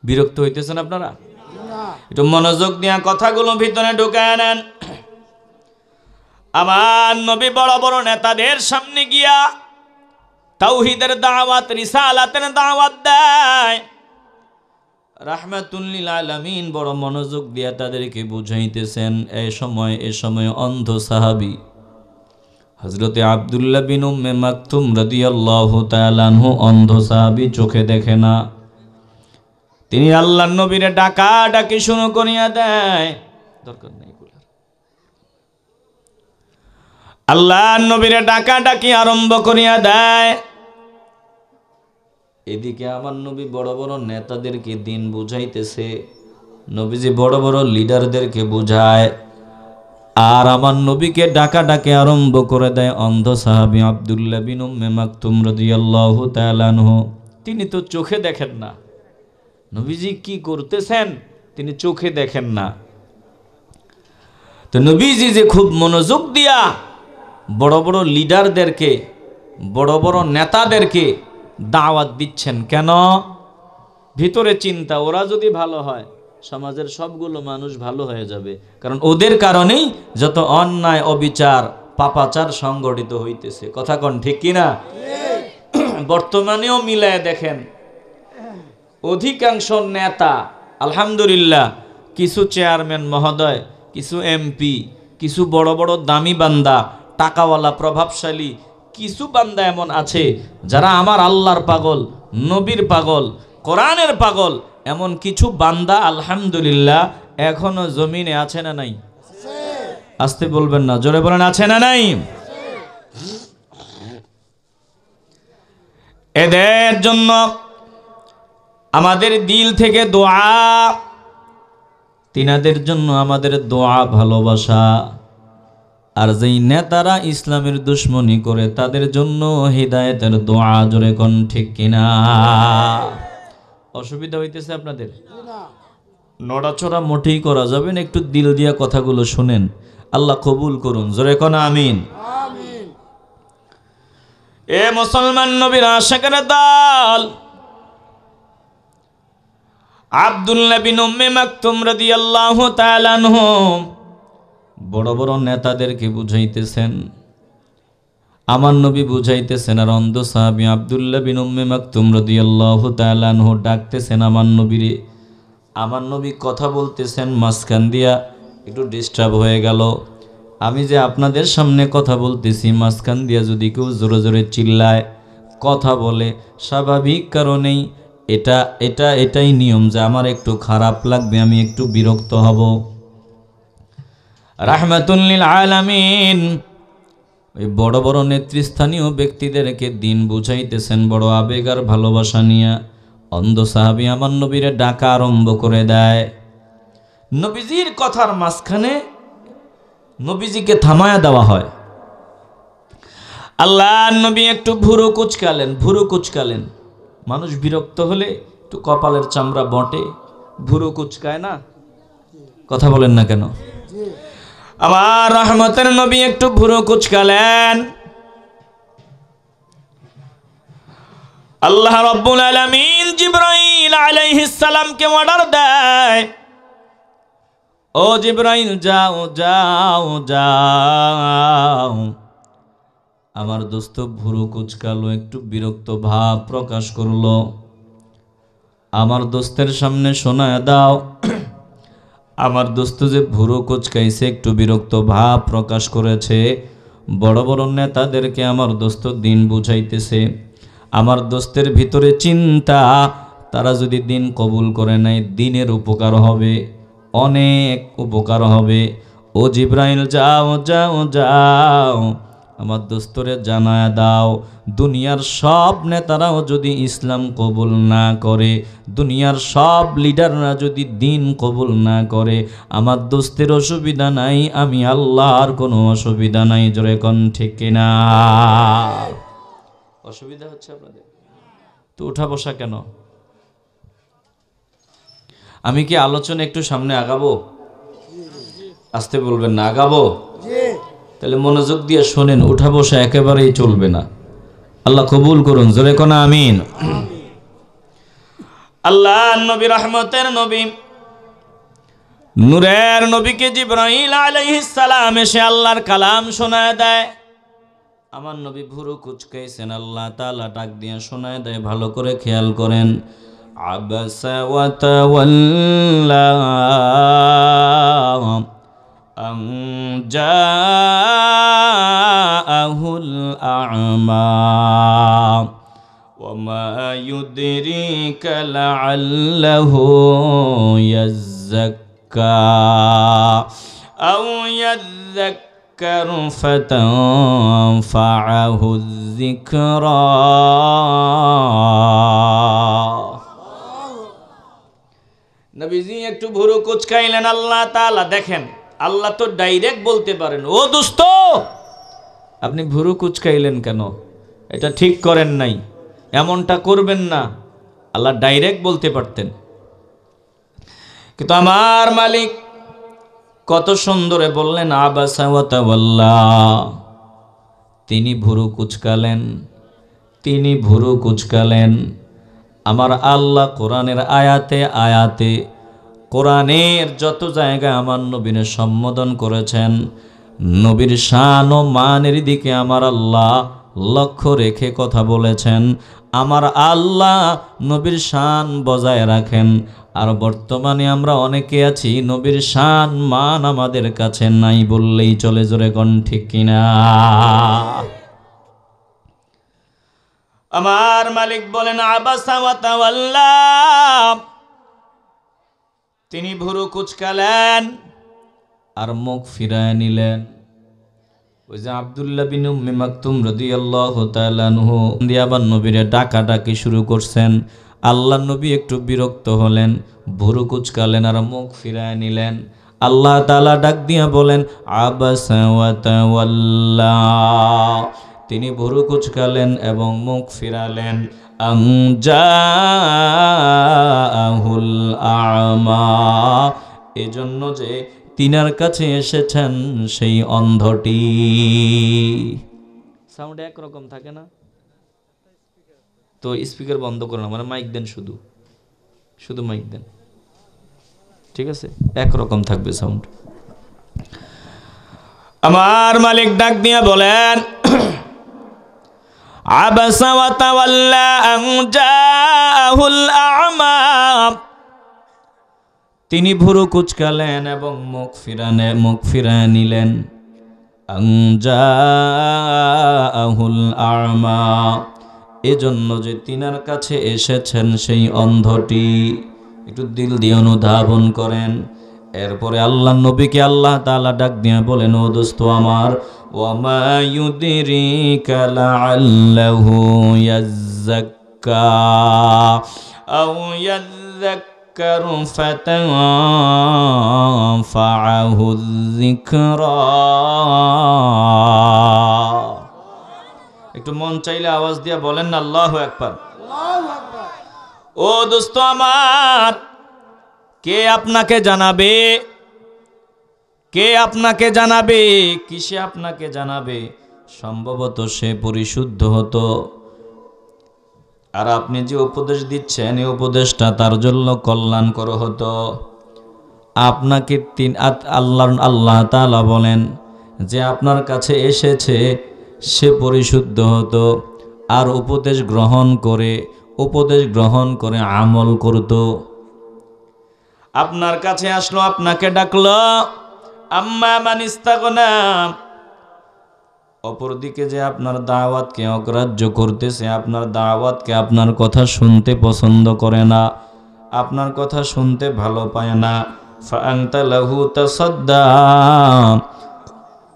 বিরক্ত হইতেছেন আপনারা? একটু মনোযোগ দিয়া কথাগুলো ভিতরে ঢুকায় নেন। আমার নবী বড় বড় নেতাদের সামনে গিয়া তাওহীদের দাওয়াত, রিসালাতের দাওয়াত দেয়। রাহমাতুল লিল আলামিন বড় মনোযোগ দিয়া তাদেরকে বুঝাইতেছেন। এই সময় অন্ধ সাহাবী হযরতে আব্দুল্লাহ বিন উম্মে মাকতুম রাদিয়াল্লাহু তাআলা আনহু, অন্ধ সাহাবী, চোখে দেখে না। তিনি আল্লাহর নবীরে ডাকাডাকি শুরু করিয়া দেয়। দরকার নেই, আল্লাহর নবীরে ডাকাডাকি আরম্ভ করিয়া দেয়। এদিকে আমার নবী বড় বড় নেতাদেরকে দিন বুঝাইতেছে, নবীজি বড় বড় লিডারদেরকে বুঝায়, আর আমার নবীকে ডাকাডাকি আরম্ভ করে দেয় অন্ধ সাহাবী আব্দুল্লাহ বিন উম্মে মাকতুম রাদিয়াল্লাহু তাআলা আনহু। তিনি তো চোখে দেখেন না, নবীজি কি করতেছেন তিনি চোখে দেখেন না। তো নবীজি যে খুব মনোযোগ দিয়া বড় বড় লিডারদেরকে, বড় বড় নেতাদেরকে দাওয়াত দিচ্ছেন। কেন? ভিতরে চিন্তা, ওরা যদি ভালো হয় সমাজের সবগুলো মানুষ ভালো হয়ে যাবে, কারণ ওদের কারণেই যত অন্যায়, অবিচার, পাপাচার সংগঠিত হইতেছে। কথা কোন ঠিক কিনা? বর্তমানেও মিলায় দেখেন, অধিকাংশ নেতা আলহামদুলিল্লাহ কিছু চেয়ারম্যান মহোদয়, কিছু এমপি, কিছু বড় বড় দামি বান্দা, টাকাওয়ালা, প্রভাবশালী কিছু বান্দা এমন আছে যারা আমার আল্লাহর পাগল, নবীর পাগল, কোরআনের পাগল। এমন কিছু বান্দা আলহামদুলিল্লাহ এখনো জমিনে আছে না নাই? আসতে বলবেন না, জোরে বলেন আছে না নাই? এদের জন্য আমাদের দিল থেকে দোয়া, তিনাদের জন্য আমাদের দোয়া, ভালোবাসা। আর যেই নেতারা ইসলামের দুশ্মনী করে তাদের জন্য হিদায়াতের দোয়া, জোরে কোন ঠিক কিনা? অসুবিধা হইতেছে আপনাদের? নড়াচড়া মোটেই করা যাবে না, একটু দিল দিয়া কথাগুলো শুনেন, আল্লাহ কবুল করুন, জোরে কোন আমিন। এ মুসলমান নবীর আশিকের দল, আব্দুল্লাহ বিন উম্মে মাকতুম রাদিয়াল্লাহু তাআলা আনহু বড় বড় নেতাদেরকে বুঝাইতেছেন, আমার নবী বুঝাইতেছেন, আর অন্ধ সাহাবী আব্দুল্লাহ বিন উম্মে মাকতুম রাদিয়াল্লাহু তাআলা আনহু ডাকতেছেন আমার নবীরে। আমার নবী কথা বলতেছেন, মাঝখান দিয়া একটু ডিস্টার্ব হয়ে গেল। আমি যে আপনাদের সামনে কথা বলতেছি, মাঝখান দিয়া যদি কেউ জোরে জোরে চিল্লায়, কথা বলে, স্বাভাবিক কারণেই এটাই নিয়ম যে আমার একটু খারাপ লাগবে, আমি একটু বিরক্ত হব। রাহমাতুল লিল আলামিন ওই বড় বড় নেতৃস্থানীয় ব্যক্তিদেরকে দিন বুঝাইতেছেন বড় আবেগ আর ভালোবাসা নিয়ে। অন্ধ সাহাবী আমার নবীরে ডাকা আরম্ভ করে দেয়। নবীজির কথার মাঝখানে নবীজিকে থামায়া দেওয়া হয়। আল্লাহ নবী একটু ভুরু কুচকালেন। মানুষ বিরক্ত হলে একটু কপালের চামড়া বটে, ভুরু কুচকায় না? কথা বলেন না কেন? আমার রহমতের নবী একটু ভুরু কুচকালেন। আল্লাহ রাব্বুল আলামিন জিবরাইল আলাইহিস সালামকে অর্ডার দেয়, ও জিবরাইল যাও যাও যাও। আমার দোস্ত ভুরু কুচকালো, একটু বিরক্ত ভাব প্রকাশ করলো। আমার দোস্তের সামনে শোনায় দাও, আমার দোস্ত যে ভুরু কুচকাইছে, একটু বিরক্ত ভাব প্রকাশ করেছে, বড় বড় নেতাদেরকে আমার দোস্ত দিন বুঝাইতেছে। আমার দোস্তের ভিতরে চিন্তা, তারা যদি দিন কবুল করে নেয় দিনের উপকার হবে, অনেক উপকার হবে। ও জিবরাইল যাও যাও যাও, আমার দোস্তরে জানায় দাও, দুনিয়ার সব নেতারাও যদি ইসলাম কবুল না করে, দুনিয়ার সব লিডাররা যদি দিন কবুল না করে, আমার দোস্তের অসুবিধা নাই, আমি আল্লাহর কোনো অসুবিধা নাই। জোরে কোন ঠিক কিনা? অসুবিধা হচ্ছে আপনাদের তো উঠা বসা কেন? আমি কি আলোচনা একটু সামনে আগাবো? আসতে বলবেন না, আগাবো? তাহলে মনোযোগ দিয়ে শোনেন, উঠা বসা একেবারেই চলবে না। আল্লাহ কবুল করুন, জোরে কোন আমিন। আল্লাহ নবী রহমতের নবী, নূরের নবীকে জিবরাইল আলাইহিস সালাম এসে আল্লাহর কালাম শোনায় দেয়। আমার নবী ভুরু কুচকাইছেন, আল্লাহ তাআলা ডাক দিয়ে শোনায় দেয়, ভালো করে খেয়াল করেন। আবাসা ওয়া তাওয়াল্লা আন জাআহুল আ'মা ওয়া মা ইউদরিকা লাআল্লাহু ইয়াযাক্কা আও ইয়াযাক্কারু ফাতানফাআহু যিকরা। নবীজি একটু ভুরু কুচকাইলেন। আল্লাহ তাআলা দেখেন, আল্লাহ তো ডাইরেক্ট বলতে পারেন, ও দোস্ত আপনি ভুরু কুচকাইলেন কেন, এটা ঠিক করেন নাই, এমনটা করবেন না। আল্লাহ ডাইরেক্ট বলতে পারতেন, কিন্তু আমার মালিক কত সুন্দরে বললেন আবাসা ওয়া তাওয়াল্লা। তিনি ভুরু কুচকালেন। আমার আল্লাহ কোরআনের আয়াতে আয়াতে, কোরআনের যত জায়গায় আমার নবীর সম্বোধন করেছেন, নবীর শান ও মানের দিকে আমার আল্লাহ লক্ষ্য রেখে কথা বলেছেন। আমার আল্লাহ নবীর শান বজায় রাখেন, আর বর্তমানে আমরা অনেকে আছি নবীর শান মান আমাদের কাছে নাই বললেই চলে, জোরে কোন ঠিক কিনা? আমার মালিক বলেন আবাসা ওয়া তাওয়াল্লা, তিনি ভুরু কুচকালেন আর মুখ ফিরায় নিলেন। ওই যে আব্দুল্লাহ বিন উম্মে মাকতুম রাদিয়াল্লাহু তাআলা আনহু দিয়াবার নবীরে ডাকাডাকি শুরু করছেন। আল্লাহ নবী একটু বিরক্ত হলেন, ভুরু কুচকালেন আর মুখ ফিরায় নিলেন। আল্লাহ তাআলা ডাক দিয়া বলেন আবাসা ওয়া তাওয়াল্লা, তিনি ভুরু কুচকালেন এবং মুখ ফিরালেন। আন জাআহুল আ'মা, এজন্য যে তিনার কাছে এসেছেন সেই অন্ধটি। সাউন্ড একরকম থাকে না তো, স্পিকার বন্ধ করে না, মানে মাইক দেন, শুধু মাইক দেন, ঠিক আছে? একরকম থাকবে সাউন্ড। আমার মালিক ডাক দিয়া বলেন আবাসা ওয়া তাওয়াল্লা আন জাআহুল আ'মা, তিনি ভুরু কুচকালেন এবং মুখ ফিরায় নিলেন। আন জাআহুল আ'মা, এজন্য যে তিনার কাছে এসেছেন সেই অন্ধটি। একটু দিল দিয়ে অনুধাবন করেন। এরপরে আল্লাহ নবীকে আল্লাহ তাআলা ডাক দিয়ে বলেন ও দোস্ত আমার, ওয়ামা ইউদরিকা লাআল্লাহু ইয়াযাক্কা আও ইয়াযাক্কারু ফাতানফাআহু যিকরা। একটু মন চাইলে আওয়াজ দিয়ে বলেন না আল্লাহু আকবার। ও দোস্ত আমার, কে আপনাকে জানাবে? কে আপনাকে জানাবে? কিসে আপনাকে জানাবে? সম্ভবত সে পরিশুদ্ধ হতো, আর আপনি যে উপদেশ দিচ্ছেন এই উপদেশটা তার জন্য কল্যাণকর হতো। আপনাকে আল্লাহ তাআলা বলেন যে আপনার কাছে এসেছে সে পরিশুদ্ধ হতো আর উপদেশ গ্রহণ করে আমল করত। আপনার কাছে আসলো, আপনাকে ডাকলো, আম্মা মান ইস্তাগনা, অপরদিকে যে আপনার দাওয়াতকে অগ্রাহ্য করতেছে, আপনার দাওয়াতকে, আপনার কথা শুনতে পছন্দ করে না, আপনার কথা শুনতে ভালো পায় না, ফাআনতা লাহু তাসাদ্দা,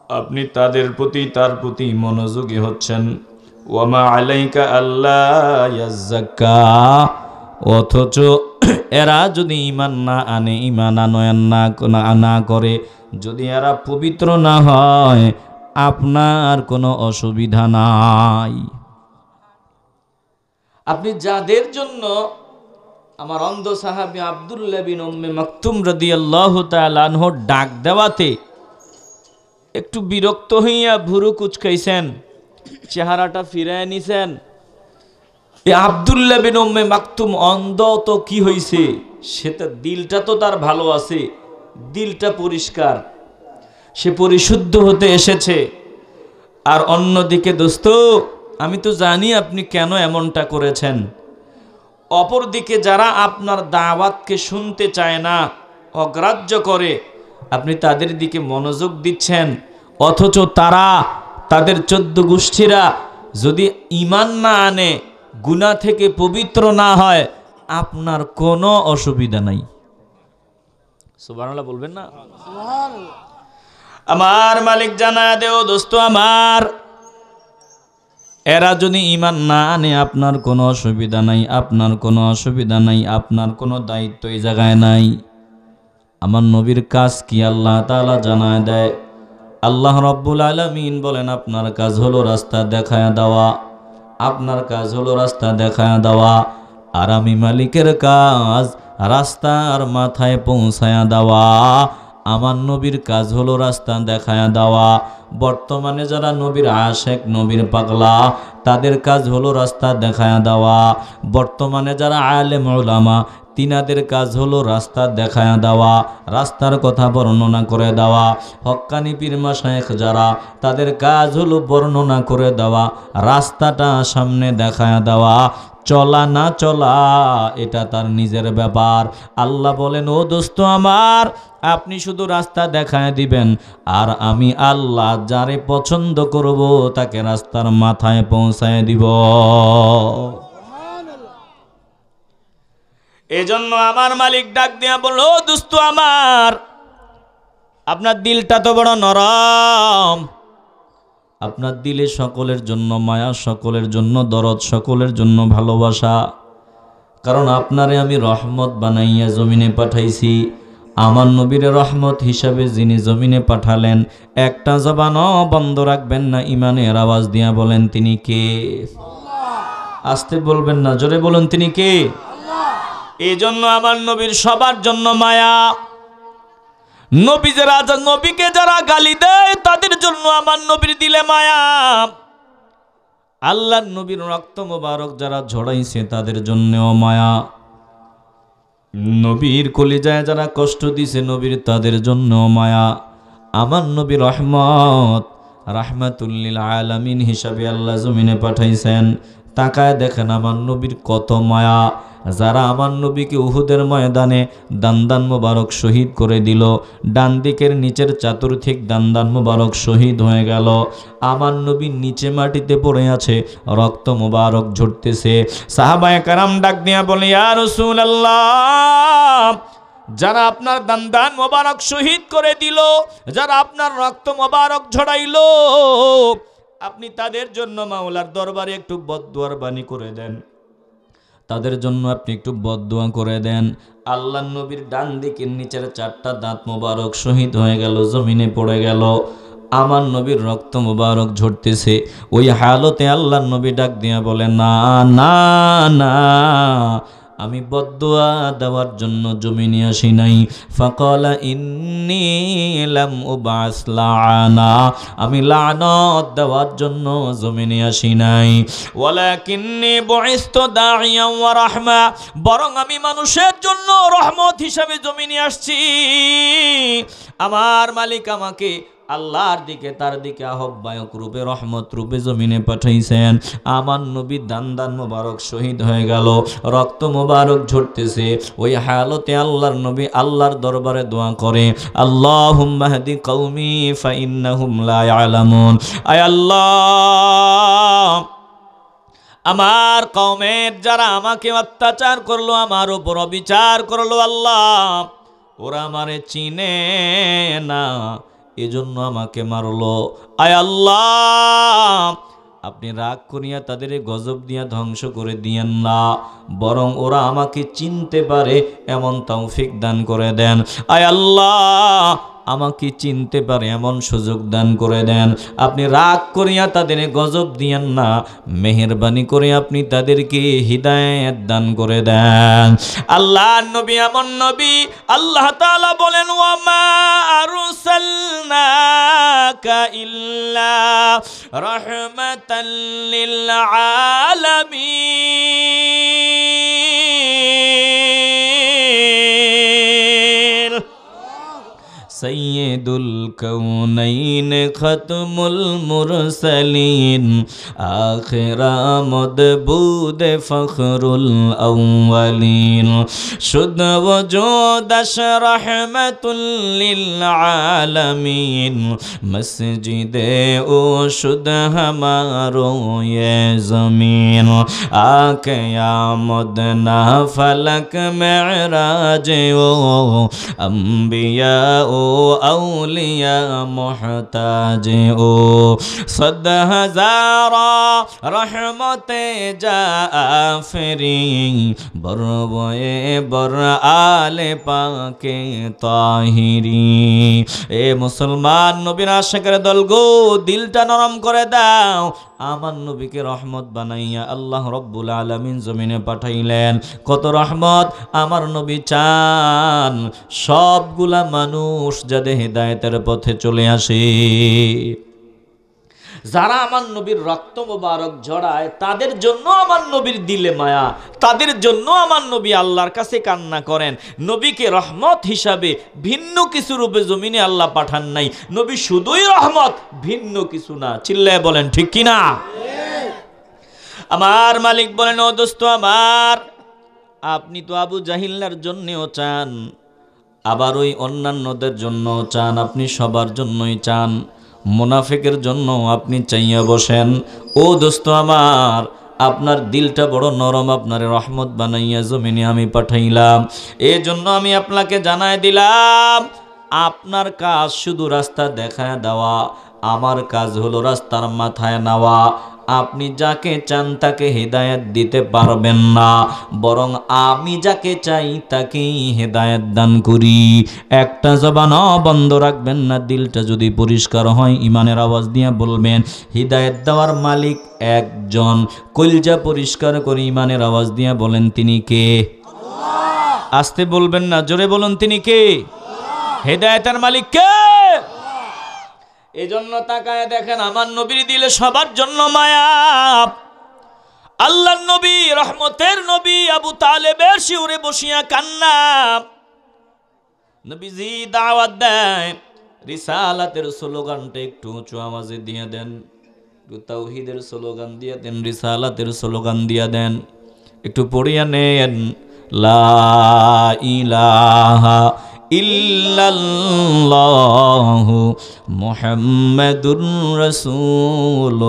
আপনি তার প্রতি মনোযোগী হচ্ছেন। ওয়ামা আলাইকা আল্লা ইয়াযাক্কা, অথচ এরা যদি ঈমান না আনে, ঈমান আনয়ন না করে, যদি এরা পবিত্র না হয়, আপনার কোনো অসুবিধা নাই। আপনি যাদের জন্য আমার অন্ধ সাহাবী আব্দুল্লাহ বিন উম্মে মাকতুম রাদিয়াল্লাহু তাআলা আনহু ডাক দেওয়াতে একটু বিরক্ত হইয়া ভুরু কুচকাইছেন, চেহারাটা ফিরায় নিছেন। এই আব্দুল্লাহ বিন উম্মে মাকতুম অন্ধ তো কি হইছে, সেটা দিলটা তো তার ভালো আছে, দিলটা পরিষ্কার, সে পরিশুদ্ধ হতে এসেছে। আর অন্যদিকে দোস্ত, আমি তো জানি আপনি কেন এমনটা করেছেন। অপরদিকে যারা আপনার দাওয়াতকে শুনতে চায় না, অগ্রাহ্য করে, আপনি তাদের দিকে মনোযোগ দিচ্ছেন, অথচ তাদের 14 গোষ্ঠীরা যদি ঈমান না আনে, গুনাহ থেকে পবিত্র না হয়, আপনার কোনো অসুবিধা নাই। সুবহানাল্লাহ বলবেন না? আমার মালিক জানায় দেও দোস্ত আমার, এরা যদি ঈমান না আনে আপনার কোনো অসুবিধা নাই, আপনার কোনো অসুবিধা নাই, আপনার কোনো দায়িত্ব এই জায়গায় নাই। আমার নবীর কাজ কি আল্লাহ তাআলা জানায় দেয়। আল্লাহ রাব্বুল আলামিন বলেন আপনার কাজ হলো রাস্তা দেখায় দেওয়া, আপনার কাজ হলো রাস্তা দেখায় দেওয়া, আর আমি মালিকের কাজ রাস্তার মাথায় পৌঁছায়া দেওয়া। আমার নবীর কাজ হলো রাস্তা দেখায়া দেওয়া। বর্তমানে যারা নবীর আশেক, নবীর পাগলা, তাদের কাজ হলো রাস্তা দেখায়া দেওয়া। বর্তমানে যারা আলেম উলামা, তিনাদের কাজ হলো রাস্তা দেখায়া দেওয়া, রাস্তার কথা বর্ণনা করে দেওয়া। হক্কানি পীর মাশায়েখ যারা, তাদের কাজ হলো বর্ণনা করে দেওয়া, রাস্তাটা সামনে দেখায়া দেওয়া। চলা না চলা এটা তার নিজের ব্যাপার। আল্লাহ বলেন, ও দোস্ত আমার, আপনি শুধু রাস্তা দেখায় দিবেন, আর আমি আল্লাহ যারে পছন্দ করব তাকে রাস্তার মাথায় পৌঁছায় দিব। এজন্য আমার মালিক ডাক দিয়া বলল, ও দোস্ত আমার, আপনার দিলটা তো বড় নরম, আপনার দিলে সকলের জন্য মায়া, সকলের জন্য দরদ, সকলের জন্য ভালোবাসা। কারণ আপনারে আমি রহমত বানাইয়া জমিনে পাঠাইছি। আমার নবীরে রহমত হিসাবে যিনি জমিনে পাঠালেন, একটা জবানও বন্ধ রাখবেন না, ইমানের আওয়াজ দিয়া বলেন তিনি কে? আস্তে বলবেন না, জোরে বলুন তিনি কে? এই জন্য আমার নবীর সবার জন্য মায়া। নবীকে যারা গালি দেয় তাদের জন্য আমার নবীর দিলে মায়া। আল্লাহর নবীর রক্ত মোবারক যারা ঝরাইছে তাদের জন্যও মায়া। নবীর কলিজায় যারা কষ্ট দিছে নবীর, তাদের জন্যও মায়া। আমার নবী রহমত, রাহমাতুল লিল আলামিন হিসাবে আল্লাহ জমিনে পাঠাইছেন। তাকায় দেখেন আমার নবীর কত মায়া। যারা আমার নবীকে উহুদের ময়দানে দান্দান মোবারক শহীদ করে দিল, ডান দিকের নিচের চতুর্থিক দান্দান মোবারক শহীদ হয়ে গেল, আমার নবী নিচে মাটিতে পড়ে আছে, রক্ত মোবারক ঝরতেছে। সাহাবায়ে কেরাম ডাক দিয়া বলে, ইয়া রাসূলুল্লাহ, যারা আপনার দান্দান মোবারক শহীদ করে দিল, যারা আপনার রক্ত মোবারক ঝরাইল, আপনি তাদের জন্য মাওলার দরবারে একটু বদদুয়ার বাণী করে দেন, তাদের জন্য আপনি একটু বদদুয়া করে দেন। আল্লাহর নবীর ডান দিকের নিচের চারটা দাঁত মোবারক শহীদ হয়ে গেল, জমিনে পড়ে গেল, আমার নবীর রক্ত মোবারক ঝরতেছে। ওই হালতে আল্লাহর নবী ডাক দিয়া বলে, না না না, আমি বদদুয়া দেওয়ার জন্য জমিনে আসি নাই। ফাকালা ইন্নী লাম উবাস লাআনা, আমি লানত দেওয়ার জন্য জমিনে আসি নাই। ওয়ালাকিন্নী বুইসতু দাইয়ান ওয়া রাহমা, বরং আমি মানুষের জন্য রহমত হিসাবে জমিনে আসছি। আমার মালিক আমাকে আল্লাহর দিকে, তার দিকে আহ্বায়ক রূপে, রহমত রূপে জমিনে পাঠাইছেন। আমার নবী দান্দান মোবারক শহীদ হয়ে গেল, রক্ত মোবারক ঝরতেছে। ওই হালতে আল্লাহর নবী আল্লাহর দরবারে দোয়া করে, আল্লাহুম্মা হদি কওমি ফাইন্নাহুম লা ইয়ালামুন। আয় আল্লাহ, আমার কওমের যারা আমাকে অত্যাচার করলো, আমার উপর অবিচার করলো, আল্লাহ ওরা আমারে চিনে না, এজন্য আমাকে মারলো। আয় আল্লাহ, আপনি রাগ করিয়া তাদের গজব দিয়া ধ্বংস করে দিয়েন না, বরং ওরা আমাকে চিনতে পারে এমন তৌফিক দান করে দেন। আয় আল্লাহ, আমাকে চিনতে পারে এমন সুযোগ দান করে দেন। আপনি রাগ করিয়া তাদের গজব দিয়েন না, মেহেরবানি করে আপনি তাদেরকে হিদায়াত দান করে দেন। আল্লাহর নবী এমন নবী, আল্লাহ তাআলা বলেন, ওয়া মা আরসালনাকা ইল্লা রাহমাতাল লিল আলামিন। সৈয়দুল কৌনাইন খতমুল মুরসালিন, আখিরা মদবুদ ফখরুল আউয়ালিন, শুদ ওজুদ রহমাতুল লিল আলামিন, মসজিদে ও শুদ হামারো ये ज़मीन, आक़यामत ना फलक मेराज ओ अम्बिया ओ औलिया मोहताज ओ, सद हज़ारा रहमते जाफरी, बरवए बर आले पाके ताहिरी। ए मुसलमान नबीर आशिकेर दल गो, दिलटा नरम करे दाओ। আমার নবীকে রহমত বানাইয়া আল্লাহ রব্বুল আলামিন জমিনে পাঠাইলেন। কত রহমত আমার নবী চান, সবগুলা মানুষ যাতে হেদায়েতের পথে চলে আসে। যারা আমার নবীর রক্ত মোবারক ঝরায় তাদের জন্য আমার নবীর দিলে মায়া, তাদের জন্য আমার নবী আল্লাহর কাছে কান্না করেন। নবীকে রহমত হিসাবে ভিন্ন কিছু রূপে জমিনে আল্লাহ পাঠান নাই। নবী শুধুই রহমত, ভিন্ন কিছু না। চিল্লায় বলেন ঠিক কিনা? আমার মালিক বলেন, ও দোস্ত আমার, আপনি তো আবু জাহিল্লার জন্যও চান, আবার ওই অন্যান্যদের জন্যও চান, আপনি সবার জন্যই চান, মুনাফিকের জন্য আপনি চাইয়া বসেন। ও দোস্ত আমার, আপনার দিলটা বড় নরম, আপনার রহমত বানাইয়া জমিনে আমি পাঠাইলাম। এই জন্য আমি আপনাকে জানাই দিলাম, আপনার কাজ শুধু রাস্তা দেখায় দেওয়া, আমার কাজ হলো রাস্তার মাথায় নেওয়া। আপনি যাকে চান তাকে হেদায়েত দিতে পারবেন না, বরং আমি যাকে চাই তাকেই হেদায়েত দান করি। একটা জবানও বন্ধ রাখবেন না। দিলটা যদি পরিষ্কার হয়, ইমানের আওয়াজ দিয়ে বলবেন, হিদায়েত দেওয়ার মালিক একজন। কলজা পরিষ্কার করে ইমানের আওয়াজ দিয়ে বলেন, তিনি কে? আস্তে বলবেন না, জোরে বলুন, তিনি কে? হেদায়েতের মালিক কে? এজন্য তাকায় দেখেন, আমার নবীর দিলে সবার জন্য মায়া। আল্লাহর নবী, রহমতের নবী, আবু তালেবের শিউরে বসিয়া কান্না। নবীজি দাওয়াত দেয়, রিসালাতের স্লোগানটা একটু উঁচু আওয়াজে দিয়ে দেন, তাওহীদের স্লোগান দিয়ে দেন, রিসালাতের স্লোগান দিয়ে দেন, একটু পড়িয়া নেন, লা ইলাহা ইল্লাল্লাহু মুহাম্মাদুর রাসূলুল্লাহ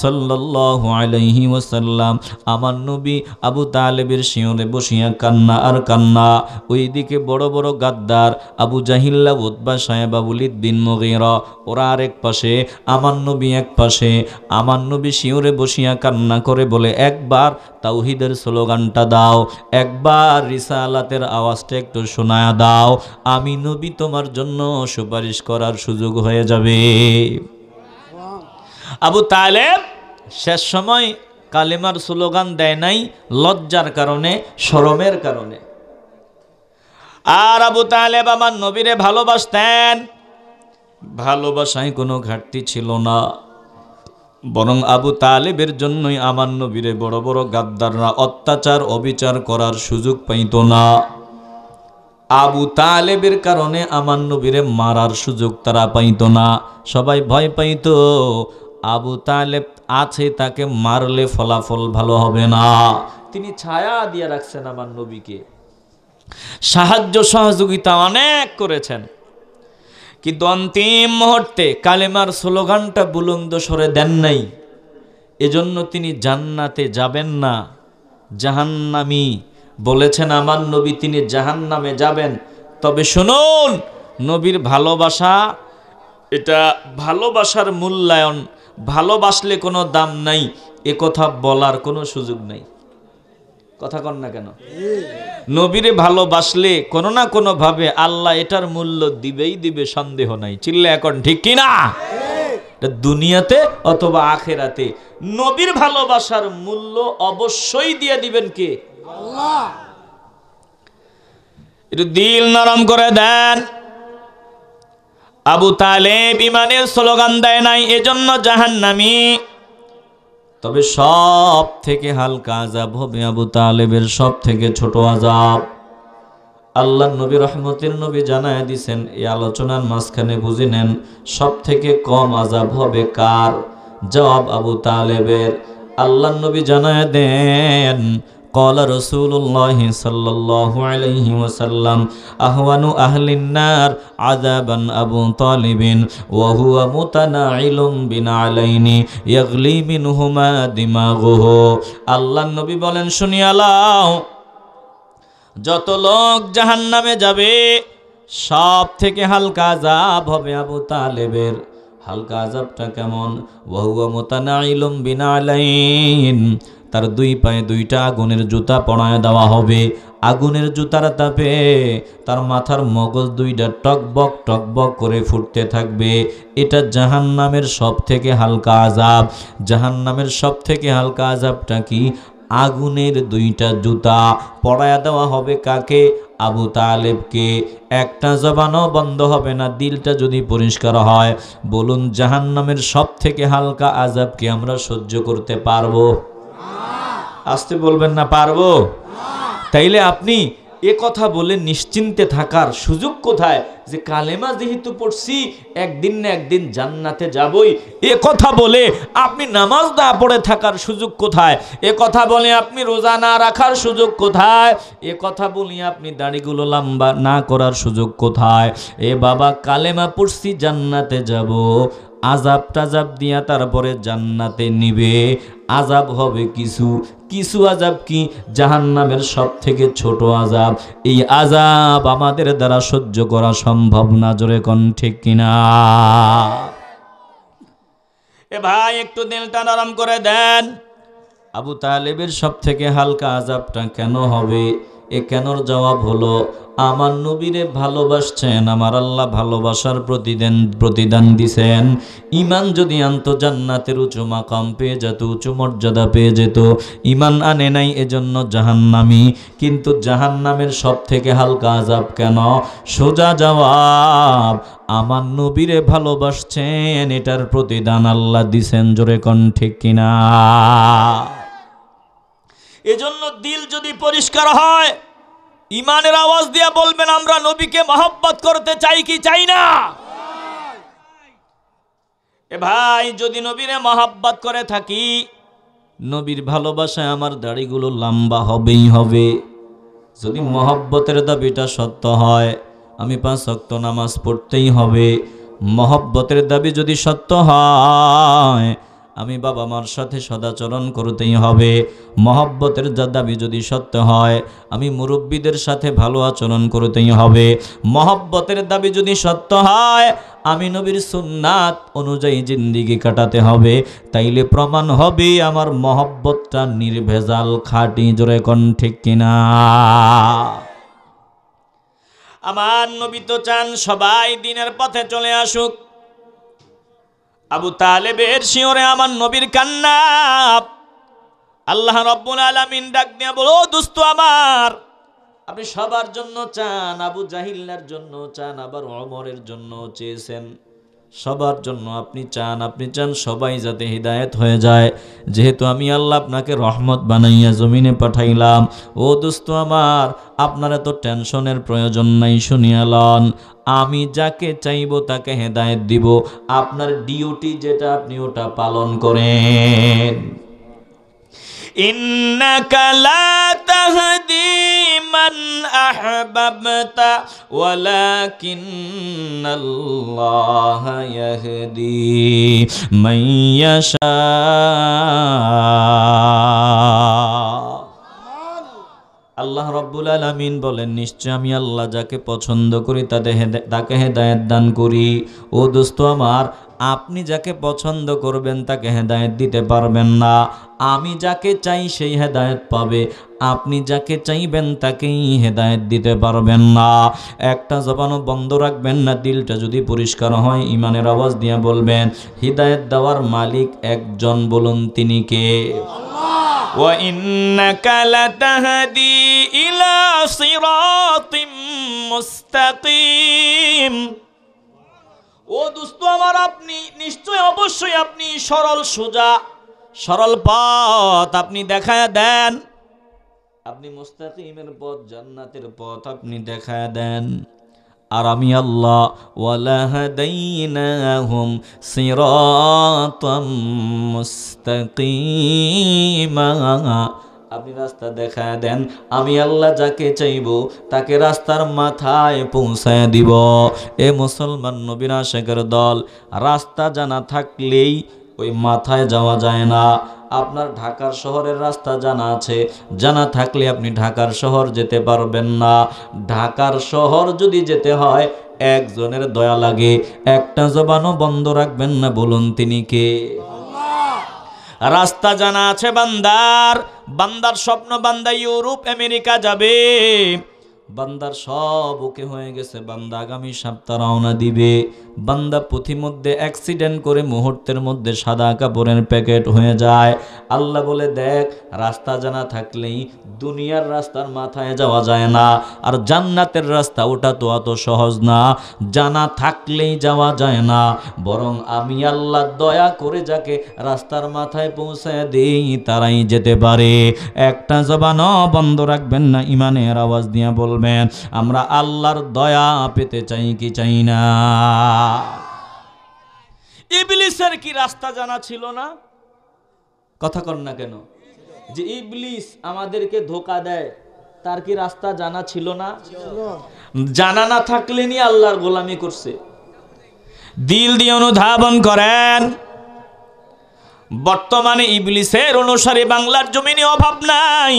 সাল্লাল্লাহু আলাইহি ওয়াসাল্লাম। আমার নবী আবু তালেবের শিয়রে বসিয়া কান্না আর কান্না। ওইদিকে বড় বড় গাদ্দার আবু জাহিল্লা, উতবা, সায়বা, ওয়ালিদ বিন মুগীরা, ওরা আরেক পাশে, আমার নবী এক পাশে। আমার নবী শিয়রে বসিয়া কান্না করে বলে, একবার তাওহীদের স্লোগানটা দাও, একবার রিসালাতের আওয়াজটা একটু শোনায়া দাও, আমি নবী তোমার জন্য সুপারিশ করার সুযোগ হয়ে যাবে। আবু তালেব শেষ সময় কালেমার স্লোগান দেয় নাই, লজ্জার কারণে, শরমের কারণে। আর আবু তালেব আমার নবীরে ভালোবাসতেন, ভালোবাসায় কোনো ঘাটতি ছিল না, বরং আবু তালেবের জন্যই আমার নবীরে বড় বড় গাদ্দাররা অত্যাচার অবিচার করার সুযোগ পাইত না। আবু তালেবের কারণে আমার নবীরে মারার সুযোগ তারা পাইত না। সবাই ভয় পাইত, আবু তালেব আছে, তাকে মারলে ফলাফল ভালো হবে না। তিনি ছায়া দিয়ে রাখছেন আমার নবীকে, সাহায্য সহযোগিতা অনেক করেছেন, কিন্তু অন্তিম মুহূর্তে কালেমার স্লোগানটা বুলন্দ স্বরে দেন নাই। এজন্য তিনি জান্নাতে যাবেন না, জাহান্নামী বলেছেন আমার নবী, তিনি জাহান্নামে যাবেন। তবে শুনুন, নবীর ভালোবাসা, এটা ভালোবাসার মূল্যায়ন, ভালোবাসলে কোনো দাম নাই, এ কথা বলার কোনো সুযোগ নাই। কথা কন না কেন? নবীরে ভালোবাসলে কোনো না কোনো ভাবে আল্লাহ এটার মূল্য দিবেই দিবে, সন্দেহ নাই। চিল্লা এখন ঠিক কিনা? দুনিয়াতে অথবা আখেরাতে নবীর ভালোবাসার মূল্য অবশ্যই দিয়ে দিবেন কে? আল্লাহ। একটু দিল নরম করে দেন। আবু তালেব ইমানের স্লোগান দেয় নাই, এজন্য জাহান্নামী। তবে সব থেকে হালকা আযাব হবে আবু তালেবের সব থেকে ছোট আযাব। আল্লাহ নবী, রহমতের নবী জানায় দিছেন, এই আলোচনার মাঝখানে বুঝে নেন, সব থেকে কম আযাব হবে কার? জবাব আবু তালেবের। আল্লাহ নবী জানায় দেন, قال رسول الله صلى الله عليه وسلم أهون أهل النار عذابا أبو طالب وهو متناعل بنعلين يغلي منهما دماغه। আল্লাহ নবী বলেন, শুনিয়া লাও, যত লোক জাহান্নামে যাবে সব থেকে হালকা আযাব হবে আবু তালেবের। হালকা আযাবটা কেমন? ওয়াহুয়া মুতানাইলুম বিনালাইন, তার দুই পায়ে দুইটা আগুনের জুতা পরায় দেওয়া হবে। আগুনের জুতার তাপে তার মাথার মগজ দুইটা টকবক টকবক করে ফুটতে থাকবে। এটা জাহান্নামের সব থেকে হালকা আযাব। জাহান্নামের সব থেকে হালকা আযাবটা কি? আগুনের দুইটা জুতা পরায়া দেওয়া হবে কাকে? আবু তালেবকে। একটা জবানও বন্ধ হবে না, দিলটা যদি পরিষ্কার হয়। বলুন, জাহান্নামের সব থেকে হালকা আযাবকে আমরা সহ্য করতে পারবো? আসতে বলবেন না, পারবো? তাইলে আপনি এ কথা বলে নিশ্চিন্তে থাকার সুযোগ কোথায় যে কালেমা যেহেতু পড়ছি একদিন না একদিন জান্নাতে যাবই, এ কথা বলে আপনি নামাজ না পড়ে থাকার সুযোগ কোথায়? এ কথা বলে আপনি রোজা না রাখার সুযোগ কোথায়? এ কথা বলি আপনি দাড়িগুলো লম্বা না করার সুযোগ কোথায়? এ বাবা, কালেমা পড়ছি জান্নাতে যাব, আজাব টাজাব দিয়া তারপরে জান্নাতে নিবে। আজাব হবে কিছু কিছু আজাব কি? জাহান্নামের সব থেকে ছোট আজাব। এই আজাব আমাদের দ্বারা সহ্য করা সম্ভব না। জোরে কোন ঠিক কিনা? এ ভাই, একটু দিলটা নরম করে দেন। আবু তালেবের সব থেকে হালকা আজাবটা কেন হবে? এ কেনর জবাব হলো, আমার নবীরে ভালোবাসছেন, আমার আল্লাহ ভালোবাসার প্রতিদান দিছেন। ইমান যদি আনতো জান্নাতের উঁচু মাকাম পেয়ে যেত, উঁচু মর্যাদা পেয়ে যেত। ইমান আনে নাই, এজন্য জাহান্নামী। কিন্তু জাহান্নামের সব থেকে হালকা আজাব কেন? সোজা জবাব, আমার নবীরে ভালোবাসছেন, এটার প্রতিদান আল্লাহ দিছেন। জোরে কোন ঠিক কিনা? এজন্য দিল যদি পরিষ্কার হয়, ইমানের আওয়াজ দিয়া বলবেন, আমরা নবীকে মহব্বত করতে চাই কি চাই না? এ ভাই, যদি নবীরে মহব্বত করে থাকি, নবীর ভালোবাসায় আমার দাড়িগুলো লম্বা হবেই হবে। যদি মহব্বতের দাবিটা সত্য হয়, আমি 5 ওয়াক্ত নামাজ পড়তেই হবে। মহব্বতের দাবি যদি সত্য হয়, আমি বাবা মার সাথে সদাচরণ করতেই হবে। মহব্বতের দাবি যদি সত্য হয়, আমি মুরব্বীদের সাথে ভালো আচরণ করতেই হবে। মহব্বতের দাবি যদি সত্য হয়, আমি নবীর সুন্নাত অনুযায়ী জিন্দিগি কাটাতে হবে। তাইলে প্রমাণ হবে আমার মহব্বতটা নির্ভেজাল, খাঁটি। জোরে কোন ঠিক কিনা? আমার নবী তো চান সবাই দিনের পথে চলে আসুক। আবু তালেবের শিওরে আমার নবীর কান্না। আল্লাহ রাব্বুল আলামিন ডাক দিয়া বলো, দোস্ত আমার, আপনি সবার জন্য চান, আবু জাহিলের জন্য চান, আবার ওমরের জন্য চেয়েছেন, সবার জন্য আপনি চান সবাই যাতে হিদায়াত হয়ে যায়। যেহেতু আমি আল্লাহ আপনাকে রহমত বানাইয়া জমিনে পাঠাইলাম, ও দোস্ত আমার, আপনার এত টেনশনের প্রয়োজন নাই। শুনিয়া লন, আমি যাকে চাইব তাকে হেদায়েত দিব। আপনার ডিউটি যেটা, আপনি ওটা পালন করেন। ইন্নাকা লা তাহদি মান আহবাবতা ওয়ালাকিন্নাল্লাহ ইয়াহদি মান ইয়াশা। আল্লাহ রাব্বুল আলামিন বলেন, নিশ্চয় আমি আল্লাহ যাকে পছন্দ করি তাকে হেদায়েত দান করি। ও দোস্ত আমার, আপনি যাকে পছন্দ করবেন তাকে হেদায়েত দিতে পারবেন না। আমি যাকে চাই সেই হেদায়েত পাবে, আপনি যাকে চাইবেন তাকেই হেদায়েত দিতে পারবেন না। একটা জবানও বন্ধ রাখবেন না। দিলটা যদি পরিষ্কার হয়, ইমানের আওয়াজ দিয়ে বলবেন, হিদায়েত দেওয়ার মালিক একজন, বলুন তিনি কে? ওয়া ইন্নাকা লাতাহদি ইলা সিরাতিম মুস্তাকিম। ও দোস্ত আমার, আপনি নিশ্চয় অবশ্যই আপনি সরল সোজা সরল পথ আপনি দেখায়া দেন। আপনি মুস্তাকিমের পথ, জান্নাতের পথ আপনি দেখায়া দেন। আর আমি আল্লাহ, ওয়ালা হাদাইনাহুম সিরাতাম মুস্তাকিমা, আপনি রাস্তা দেখায় দেন। আমি আল্লাহ যাকে চাইব তাকে রাস্তার মাথায় পৌঁছায় দিব। এ মুসলমান নবীর আশিকের দল, রাস্তা জানা থাকলেই ওই মাথায় যাওয়া যায় না। আপনার ঢাকার শহরের রাস্তা জানা আছে, জানা থাকলে আপনি ঢাকার শহর যেতে পারবেন না। ঢাকার শহর যদি যেতে হয়, একজনের দয়া লাগে। একটা জবানও বন্ধ রাখবেন না, বলুন তিনি কে? রাস্তা জানা আছে বান্দার স্বপ্ন, বান্দা ইউরোপ আমেরিকা যাবে। বান্দার সব ওকে হয়ে গেছে, বান্দা আগামী সপ্তাহ রওনা দিবে। বান্দা পথিমধ্যে অ্যাক্সিডেন্ট করে মুহূর্তের মধ্যে সাদা কাপড়ের প্যাকেট হয়ে যায়। আল্লাহ বলে, দেখ, রাস্তা জানা থাকলেই দুনিয়ার রাস্তার মাথায় যাওয়া যায় না, আর জান্নাতের রাস্তা ওটা তো অত সহজ না, জানা থাকলেই যাওয়া যায় না। বরং আমি আল্লাহ দয়া করে যাকে রাস্তার মাথায় পৌঁছায় দেই তারাই যেতে পারে। একটা জবানও বন্ধ রাখবেন না, ইমানের আওয়াজ দিয়ে বলবেন, বলবেন আমরা আল্লাহর দয়া পেতে চাই কি চাই না? ইবলিসের কি রাস্তা জানা ছিল না? কথা কর না কেন? যে ইবলিস আমাদেরকে ধোঁকা দেয়, তার কি রাস্তা জানা ছিল না? জানা না থাকলে নি আল্লাহর গোলামি করছে। দিল দিয়ে অনুধাবন করেন, বর্তমানে ইবলিসের অনুসারী বাংলার জমিনে অভাব নাই।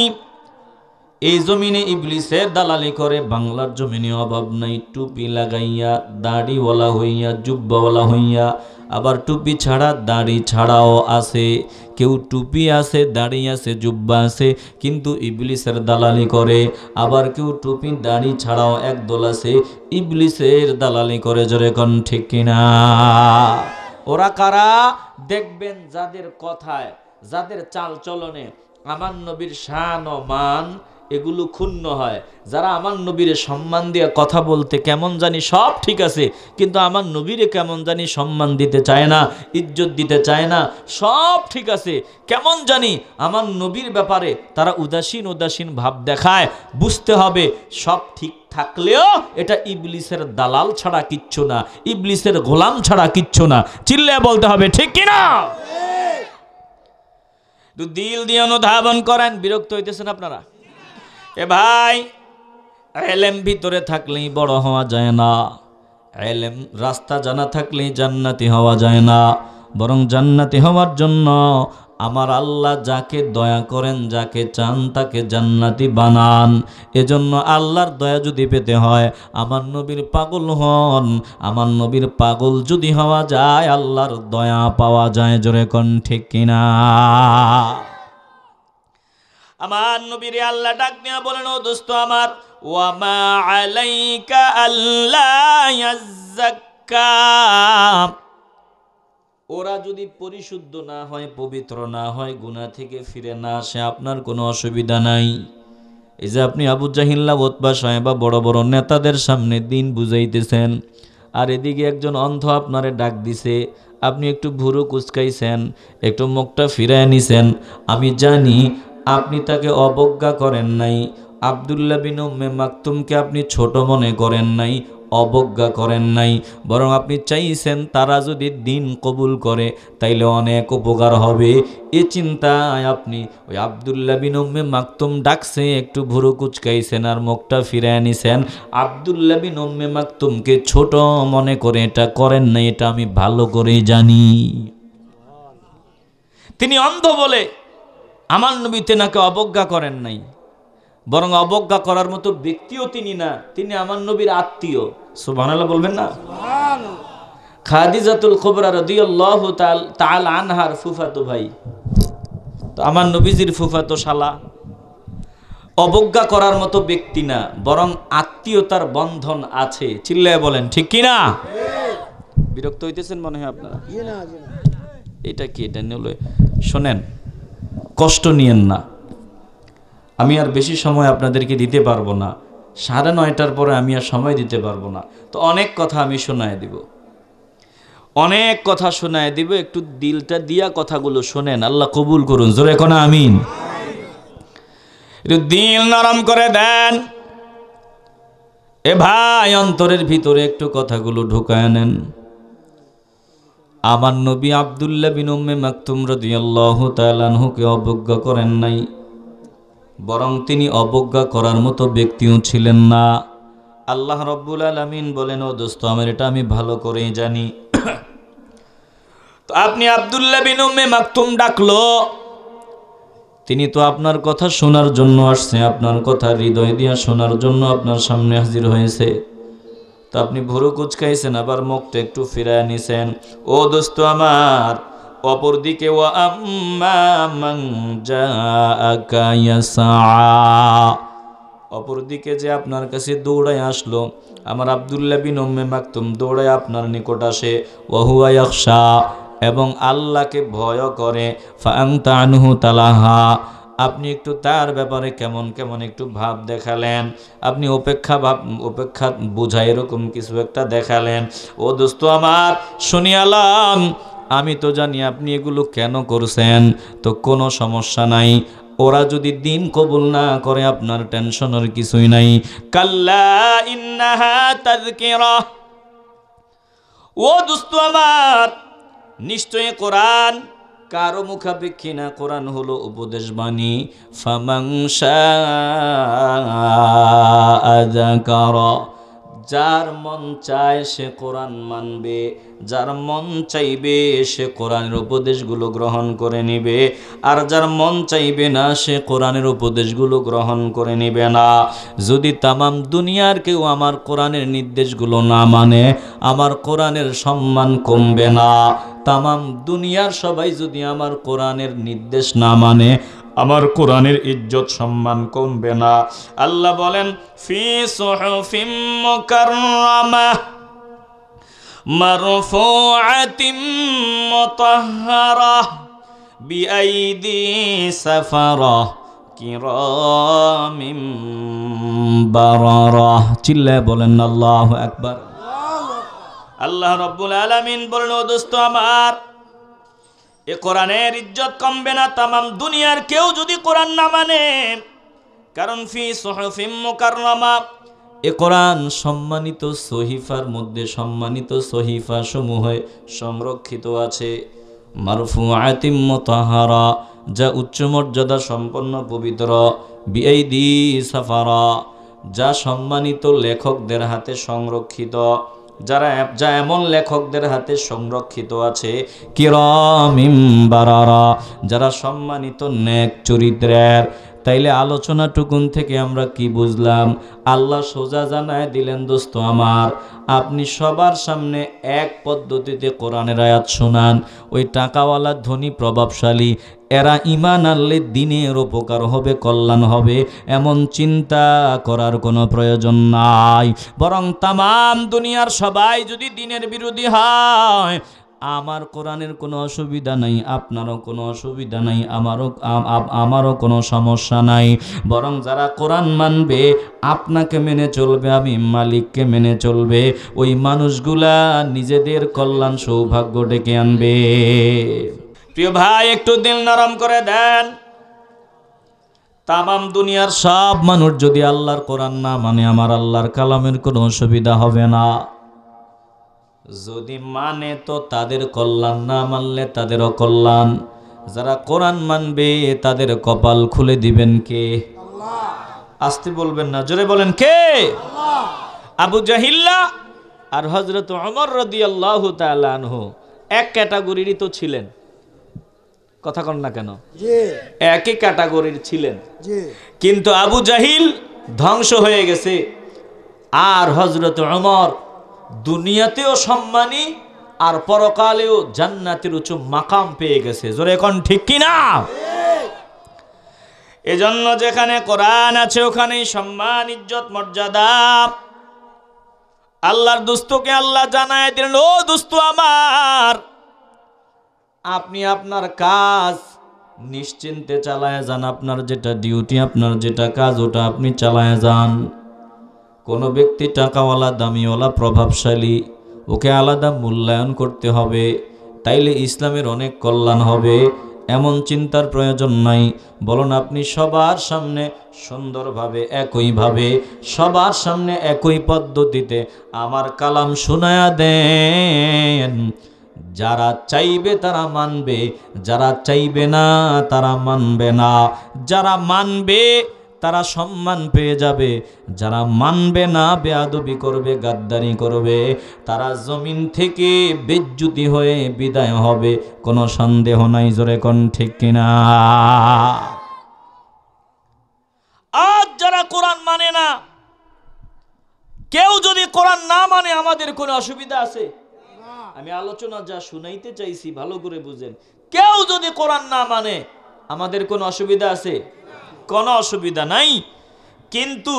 এই জমিনে ইবলিসের দালালি করে বাংলার জমিনে অভাব নাই। টুপি লাগাইয়া, দাড়িওয়ালা হইয়া, জুব্বাওয়ালা হইয়া, আবার টুপি ছাড়া দাড়ি ছাড়াও আছে। কেউ টুপি আছে, দাড়ি আছে, জুব্বা আছে, কিন্তু ইবলিসের দালালি করে। আবার কেউ টুপি দাড়ি ছাড়াও একদল আছে, ইবলিসের দালালি করে। জোরে কোন ঠিক কিনা? ওরা কারা? দেখবেন যাদের কথায়, যাদের চাল চলনে আমার নবীর শান ও মান এগুলো ক্ষুণ্ণ হয়, যারা আমার নবীরে সম্মান দিয়ে কথা বলতে কেমন জানি সব ঠিক আছে, কিন্তু আমার নবীরে কেমন জানি সম্মান দিতে চায় না, ইজ্জত দিতে চায় না, সব ঠিক আছে, কেমন জানি আমার নবীর ব্যাপারে তারা উদাসীন উদাসীন ভাব দেখায়। বুঝতে হবে সব ঠিক থাকলেও এটা ইবলিসের দালাল ছাড়া কিচ্ছু না, ইবলিসের গোলাম ছাড়া কিচ্ছু না। চিল্লায় বলতে হবে ঠিক কিনা? দিল দিয়ে অনুধাবন করেন। বিরক্ত হইতেছেন আপনারা? এ ভাই, ইলম ভিতরে থাকলেই বড় হওয়া যায় না, ইলম রাস্তা জানা থাকলেই জান্নাতি হওয়া যায় না। বরং জান্নাতি হওয়ার জন্য আমার আল্লাহ যাকে দয়া করেন, যাকে চান তাকে জান্নাতি বানান। এজন্য আল্লাহর দয়া যদি পেতে হয় আমার নবীর পাগল হন। আমার নবীর পাগল যদি হওয়া যায় আল্লাহর দয়া পাওয়া যায়। জোরে কোন ঠিক কিনা? আমার নবীরে আল্লাহ ডাক দিয়া বলেন, ও দোস্ত আমার, ওয়া মা আলাইকা আল্লা ইয়াজ্জাক্কা। ওরা যদি পরিশুদ্ধ না হয়, পবিত্র না হয়, গুনাহ থেকে ফিরে না আসে, আপনার কোনো অসুবিধা নাই। এই যে আপনি আবু জাহিল্লা, উতবা, সাহেবা বড় বড় নেতাদের সামনে দিন বুঝাইতেছেন, আর এদিকে একজন অন্ধ আপনারে ডাক দিছে, আপনি একটু ভুরু কুচকাইছেন, একটু মুখটা ফিরায় নিছেন। আমি জানি আপনি তাকে অবজ্ঞা করেন নাই, আব্দুল্লাহ বিন উম্মে মাকতুমকে আপনি ছোট মনে করেন নাই, অবজ্ঞা করেন নাই, বরং আপনি চাইছেন তারা যদি দিন কবুল করে তাইলে অনেক উপকার হবে। এই চিন্তায় আপনি ওই আব্দুল্লাহ বিন উম্মে মাকতুম ডাকছে, একটু ভুরু কুচকাইছেন আর মুখটা ফিরায় নিছেন। আব্দুল্লাহ বিন উম্মে মাকতুমকে ছোট মনে করে এটা করেন নাই, এটা আমি ভালো করেই জানি। তিনি অন্ধ বলে আমার নবী তেনাকে অবজ্ঞা করেন নাই, বরং অবজ্ঞা করার মতো ব্যক্তিও তিনি না, তিনি আমার নবীর আত্মীয়। সুবহানাল্লাহ বলবেন না? খাদিজাতুল কুবরা রাদিয়াল্লাহু তাআলা আনহার ফুফাতো ভাই, তো আমার নবীজির ফুফাতো শালা। অবজ্ঞা করার মতো ব্যক্তি না, বরং আত্মীয়তার বন্ধন আছে। চিল্লায় বলেন ঠিক কিনা? বিরক্ত হইতেছেন মনে হয় আপনারা? এটা কি? এটা নিয়ে শোনেন, কষ্ট নিয়েন না। আমি আর বেশি সময় আপনাদেরকে দিতে পারবো না, 9:30টার পরে আমি আর সময় দিতে পারবো না। তো অনেক কথা আমি শোনায় দিব, অনেক কথা শোনায় দিব। একটু দিলটা দিয়া কথাগুলো শোনেন, আল্লাহ কবুল করুন। জোরে কোন আমিন। একটু দিল নরম করে দেন। এ ভাই, অন্তরের ভিতরে একটু কথাগুলো ঢুকায় নেন। আমার নবী আব্দুল্লাহ বিন উম্মে মাকতুম রাদিয়াল্লাহু তাআলা আনহুকে অবজ্ঞা করেন নাই, বরং তিনি অবজ্ঞা করার মতো ব্যক্তিও ছিলেন না। আল্লাহ রাব্বুল আলামিন বলেন, ও দোস্ত আমার, এটা আমি ভালো করেই জানি। তো আপনি আব্দুল্লাহ বিন উম্মে মাকতুম ডাকলো, তিনি তো আপনার কথা শোনার জন্য আসছে, আপনার কথা হৃদয় দিয়া শোনার জন্য আপনার সামনে হাজির হয়েছে। তো আপনি ভুরু কুচকাইছেন, আবার মুখটা একটু ফিরায় নিছেন। ও দোস্ত আমার, অপরদিকে ওয়া আম্মা মান জাআকা ইয়াসআ, অপরদিকে যে আপনার কাছে দৌড়ায় আসলো, আমার আব্দুল্লাহ বিন উম্মে মাকতুম দৌড়ায় আপনার নিকট আসে, ওয়া হুয়া ইয়াখশা, এবং আল্লাহকে ভয় করে। ফাআনতা আনহু তালাহা, আপনি একটু তার ব্যাপারে কেমন কেমন একটু ভাব দেখালেন, আপনি অপেক্ষা বোঝা এরকম কিছু একটা দেখালেন। ও দোস্ত আমার, শুনিয়ালাম, আমি তো জানি আপনি এগুলো কেন করছেন, তো কোনো সমস্যা নাই। ওরা যদি দিন কবুল না করে আপনার টেনশনের কিছুই নাই। কাল্লা ইন্নাহা তাযকিরা, ও দোস্ত আমার, নিশ্চয় কোরআন কারো মুখাপেক্ষী না, কোরআন হলো উপদেশ বাণী। ফামান শাআ যাকারা, যার মন চায় সে কোরআন মানবে, যার মন চাইবে সে কোরআনের উপদেশগুলো গ্রহণ করে নেবে, আর যার মন চাইবে না সে কোরআনের উপদেশগুলো গ্রহণ করে নেবে না। যদি তামাম দুনিয়ার কেউ আমার কোরআনের নির্দেশগুলো না মানে, আমার কোরআনের সম্মান কমবে না। তামাম দুনিয়ার সবাই যদি আমার কোরআনের নির্দেশ না মানে, আমার কোরআনের ইজ্জত সম্মান কমবে না। আল্লাহ বলেন, ফি সুহুফিম মুকাররামাহ মারফুআতিম মুতাহহারাহ বিআইদি সাফারাহ কিরামিম বারারাহ। চিল্লায় বলেন আল্লাহু আকবার। আল্লাহ রাব্বুল আলামিন বলেন, ও দোস্ত আমার, এ কোরআনের ইজ্জত কমবে না তামাম দুনিয়ার কেউ যদি কোরআন না মানে। কারণ ফি সুহুফিম মুকাররামা, এ কোরআন সম্মানিত সহিফার মধ্যে, সম্মানিত সহিফা সমূহে সংরক্ষিত আছে। মারফুআতিম মুতাহহারা, যা উচ্চ মর্যাদা সম্পন্ন পবিত্র। বিআইদি সাফারা, যা সম্মানিত লেখকদের হাতে সংরক্ষিত, যা এমন লেখকদের হাতে সংরক্ষিত আছে। কিরামিম বারারা, যারা সম্মানিত নেক চরিত্রের। তাইলে আলোচনাটুকুন থেকে আমরা কি বুঝলাম? আল্লাহ সোজা জানায় দিলেন, দোস্ত আমার, আপনি সবার সামনে এক পদ্ধতিতে কোরআনের আয়াত শোনান। ওই টাকাওয়ালা ধনী প্রভাবশালী এরা ঈমান আনলে দিনের উপকার হবে, কল্যাণ হবে, এমন চিন্তা করার কোনো প্রয়োজন নাই। বরং তামাম দুনিয়ার সবাই যদি দিনের বিরোধী হয়, আমার কোরআনের কোনো অসুবিধা নাই, আপনারও কোনো অসুবিধা নাই, আমারও কোনো সমস্যা নাই। বরং যারা কোরআন মানবে, আপনাকে মেনে চলবে, আমি মালিককে মেনে চলবে, ওই মানুষগুলা নিজেদের কল্যাণ সৌভাগ্য ডেকে আনবে। প্রিয় ভাই, একটু দিল নরম করে দেন। তামাম দুনিয়ার সব মানুষ যদি আল্লাহর কোরআন না মানে, আমার আল্লাহর কালামের কোনো অসুবিধা হবে না। যদি মানে তো তাদের কল্যাণ, না মানলে তাদেরও কল্যাণ। যারা কোরআন মানবে তাদের কপাল খুলে দিবেন কে? আল্লাহ। আসতে বলবেন না, জোরে বলেন কে? আল্লাহ। আবু জাহিল্লা আর হযরত ওমর রাদিয়াল্লাহু তাআলা আনহু এক ক্যাটাগরিরই তো ছিলেন। কথা কন না কেন? জি, একই ক্যাটাগরির ছিলেন। জি, কিন্তু আবু জাহিল ধ্বংস হয়ে গেছে, আর হযরত ওমর দুনিয়াতেও সম্মানী আর পরকালেও জান্নাতের উচ্চ মাকাম পেয়ে গেছে। জোরে কোন ঠিক কি না? এজন্য যেখানে কোরআন আছে ওখানেই সম্মান, ইজ্জত, মর্যাদা। আল্লাহর দোস্তকে আল্লাহ জানায় দিলেন, ও দোস্ত আমার, আপনি আপনার কাজ নিশ্চিন্তে চালায় যান। আপনার যেটা ডিউটি, আপনার যেটা কাজ, ওটা আপনি চালায় যান। কোনো ব্যক্তি টাকাওয়ালা, দামিওয়ালা, প্রভাবশালী, ওকে আলাদা মূল্যায়ন করতে হবে, তাইলে ইসলামের অনেক কল্যাণ হবে, এমন চিন্তার প্রয়োজন নাই। বলুন, আপনি সবার সামনে সুন্দরভাবে, একইভাবে, সবার সামনে একই পদ্ধতিতে আমার কালাম শোনায়া দেন। যারা চাইবে তারা মানবে, যারা চাইবে না তারা মানবে না। যারা মানবে তারা সম্মান পেয়ে যাবে, যারা মানবে না, বেয়াদবি করবে, গাদ্দারি করবে, তারা জমিন থেকে বেজ্জুতি হয়ে বিদায় হবে, কোনো সন্দেহ নাই। জোরে কোন ঠিক কিনা? আজ যারা কোরআন মানে না, কেউ যদি কোরআন না মানে, আমাদের কোনো অসুবিধা আছে? আমি আলোচনা যা শুনাইতে চাইছি ভালো করে বুঝেন। কেউ যদি কোরআন না মানে, আমাদের কোনো অসুবিধা আছে? কোনো অসুবিধা নাই। কিন্তু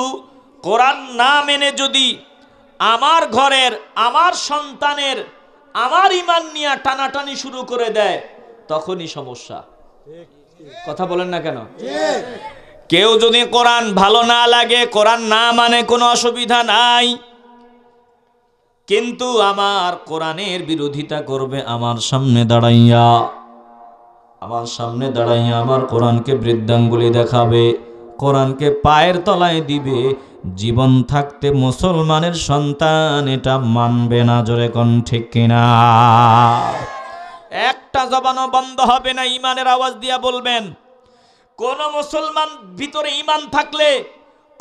কোরআন না মেনে যদি আমার ঘরের, আমার সন্তানের, আমার ঈমান নিয়ে টানাটানি শুরু করে দেয়, তখনই সমস্যা। কথা বলেন না কেন? কেউ যদি কোরআন ভালো না লাগে, কোরআন না মানে, কোনো অসুবিধা নাই। কিন্তু আমার কোরআনের বিরোধিতা করবে আমার সামনে দাঁড়াইয়া, আমার সামনে দাঁড়াইয়া আমার কোরআনকে বৃদ্ধাঙ্গুলি দেখাবে, কোরআনকে পায়ের তলায় দিবে, জীবন থাকতে মুসলমানের সন্তান এটা মানবে না। জোরে কোন ঠিক কিনা? একটা জবানও বন্ধ হবে না, ইমানের আওয়াজ দিয়া বলবেন। কোন মুসলমান ভিতরে ইমান থাকলে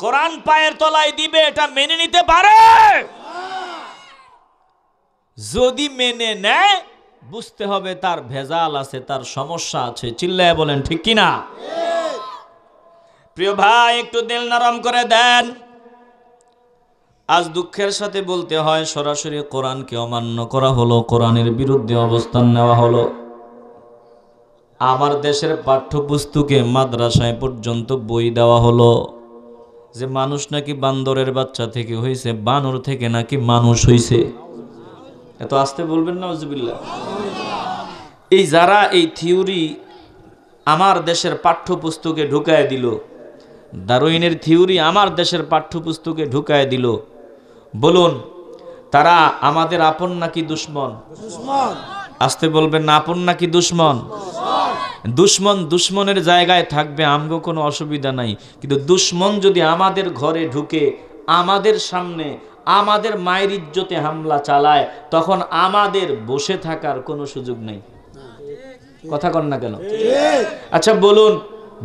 কোরআন পায়ের তলায় দিবে এটা মেনে নিতে পারে? যদি মেনে নেয় বুঝতে হবে তার ভেজাল আছে, তার সমস্যা আছে। চিল্লায় বলেন ঠিক কিনা? প্রিয় ভাই, একটু দিল নরম করে দেন। আজ দুঃখের সাথে বলতে হয়, সরাসরি কোরআনকে অমান্য করা হলো, কোরআনের বিরুদ্ধে অবস্থান নেওয়া হলো। আমার দেশের পাঠ্যপুস্তকে মাদ্রাসায় পর্যন্ত বই দেওয়া হলো যে মানুষ নাকি বান্দরের বাচ্চা থেকে হয়েছে, বানর থেকে নাকি মানুষ হয়েছে। এত আসতে বলবেন না নাউজুবিল্লাহ। এই যারা এই থিওরি আমার দেশের পাঠ্যপুস্তকে ঢুকায় দিল, ডারউইনের থিওরি আমার দেশের পাঠ্যপুস্তকে ঢুকায় দিল, বলুন তারা আমাদের আপন নাকি দুশ্মন? আসতে বলবেন না, আপন নাকি দুশ্মন? দুশ্মন দুশ্মনের জায়গায় থাকবে, আমগো কোনো অসুবিধা নাই। কিন্তু দুশ্মন যদি আমাদের ঘরে ঢুকে আমাদের সামনে আমাদের মায়ের ইজ্জতে হামলা চালায়, তখন আমাদের বসে থাকার কোনো সুযোগ নেই। কথা কন না কেন? আচ্ছা বলুন,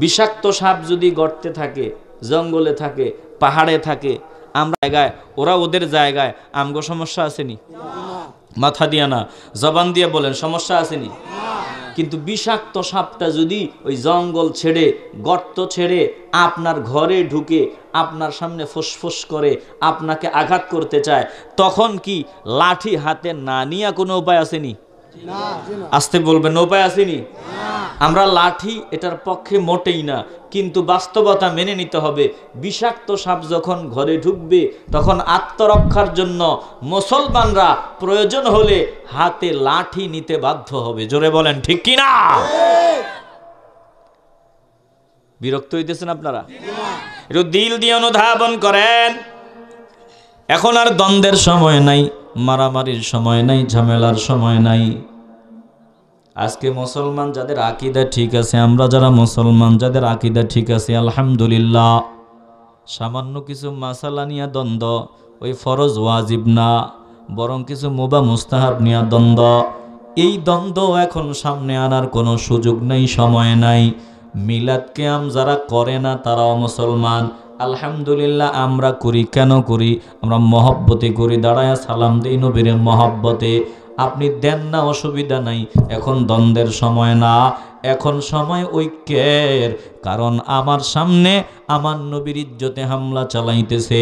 বিষাক্ত সাপ যদি গর্তে থাকে, জঙ্গলে থাকে, পাহাড়ে থাকে, আমরা জায়গায়, ওরা ওদের জায়গায়, আমগো সমস্যা আসেনি? মাথা দিয়া না, জবান দিয়ে বলেন, সমস্যা আসেনি? কিন্তু বিষাক্ত সাপটা যদি ওই জঙ্গল ছেড়ে, গর্ত ছেড়ে আপনার ঘরে ঢুকে আপনার সামনে ফুসফুস করে আপনাকে আঘাত করতে চায়, তখন কি লাঠি হাতে না নিয়ে কোনো উপায় আসেনি? আসতে বলবেন, উপায় আসেনি? আমরা লাঠি এটার পক্ষে মোটেই না, কিন্তু বাস্তবতা মেনে নিতে হবে। বিষাক্ত সাপ যখন ঘরে ঢুকবে তখন আত্মরক্ষার জন্য মুসলমানরা প্রয়োজন হলে হাতে লাঠি নিতে বাধ্য হবে। জোরে বলেন ঠিক কিনা? বিরক্ত হইতেছেন আপনারা? একটু দিল দিয়ে অনুধাবন করেন। এখন আর দ্বন্দ্বের সময় নাই, মারামারির সময় নাই, ঝামেলার সময় নাই। আজকে মুসলমান যাদের আকীদা ঠিক আছে, আমরা যারা মুসলমান যাদের আকীদা ঠিক আছে, আলহামদুলিল্লাহ, সামান্য কিছু মাসালা নিয়ে দ্বন্দ্ব, ওই ফরজ ওয়াজিব না, বরং কিছু মুবাহ মুস্তাহাব নিয়ে দ্বন্দ্ব, এই দ্বন্দ্ব এখন সামনে আনার কোনো সুযোগ নেই, সময় নাই। মিলাদ কিয়াম যারা করে না তারাও মুসলমান, আলহামদুলিল্লাহ। আমরা করি, কেন করি? আমরা মহব্বতে করি, দাঁড়ায় সালাম দেই নবীর মহব্বতে। আপনি দেন না, অসুবিধা নাই, এখন দ্বন্দ্বের সময় না, এখন সময় ঐক্যের। কারণ আমার সামনে আমার নবীর ইজ্জতে হামলা চালাইতেছে,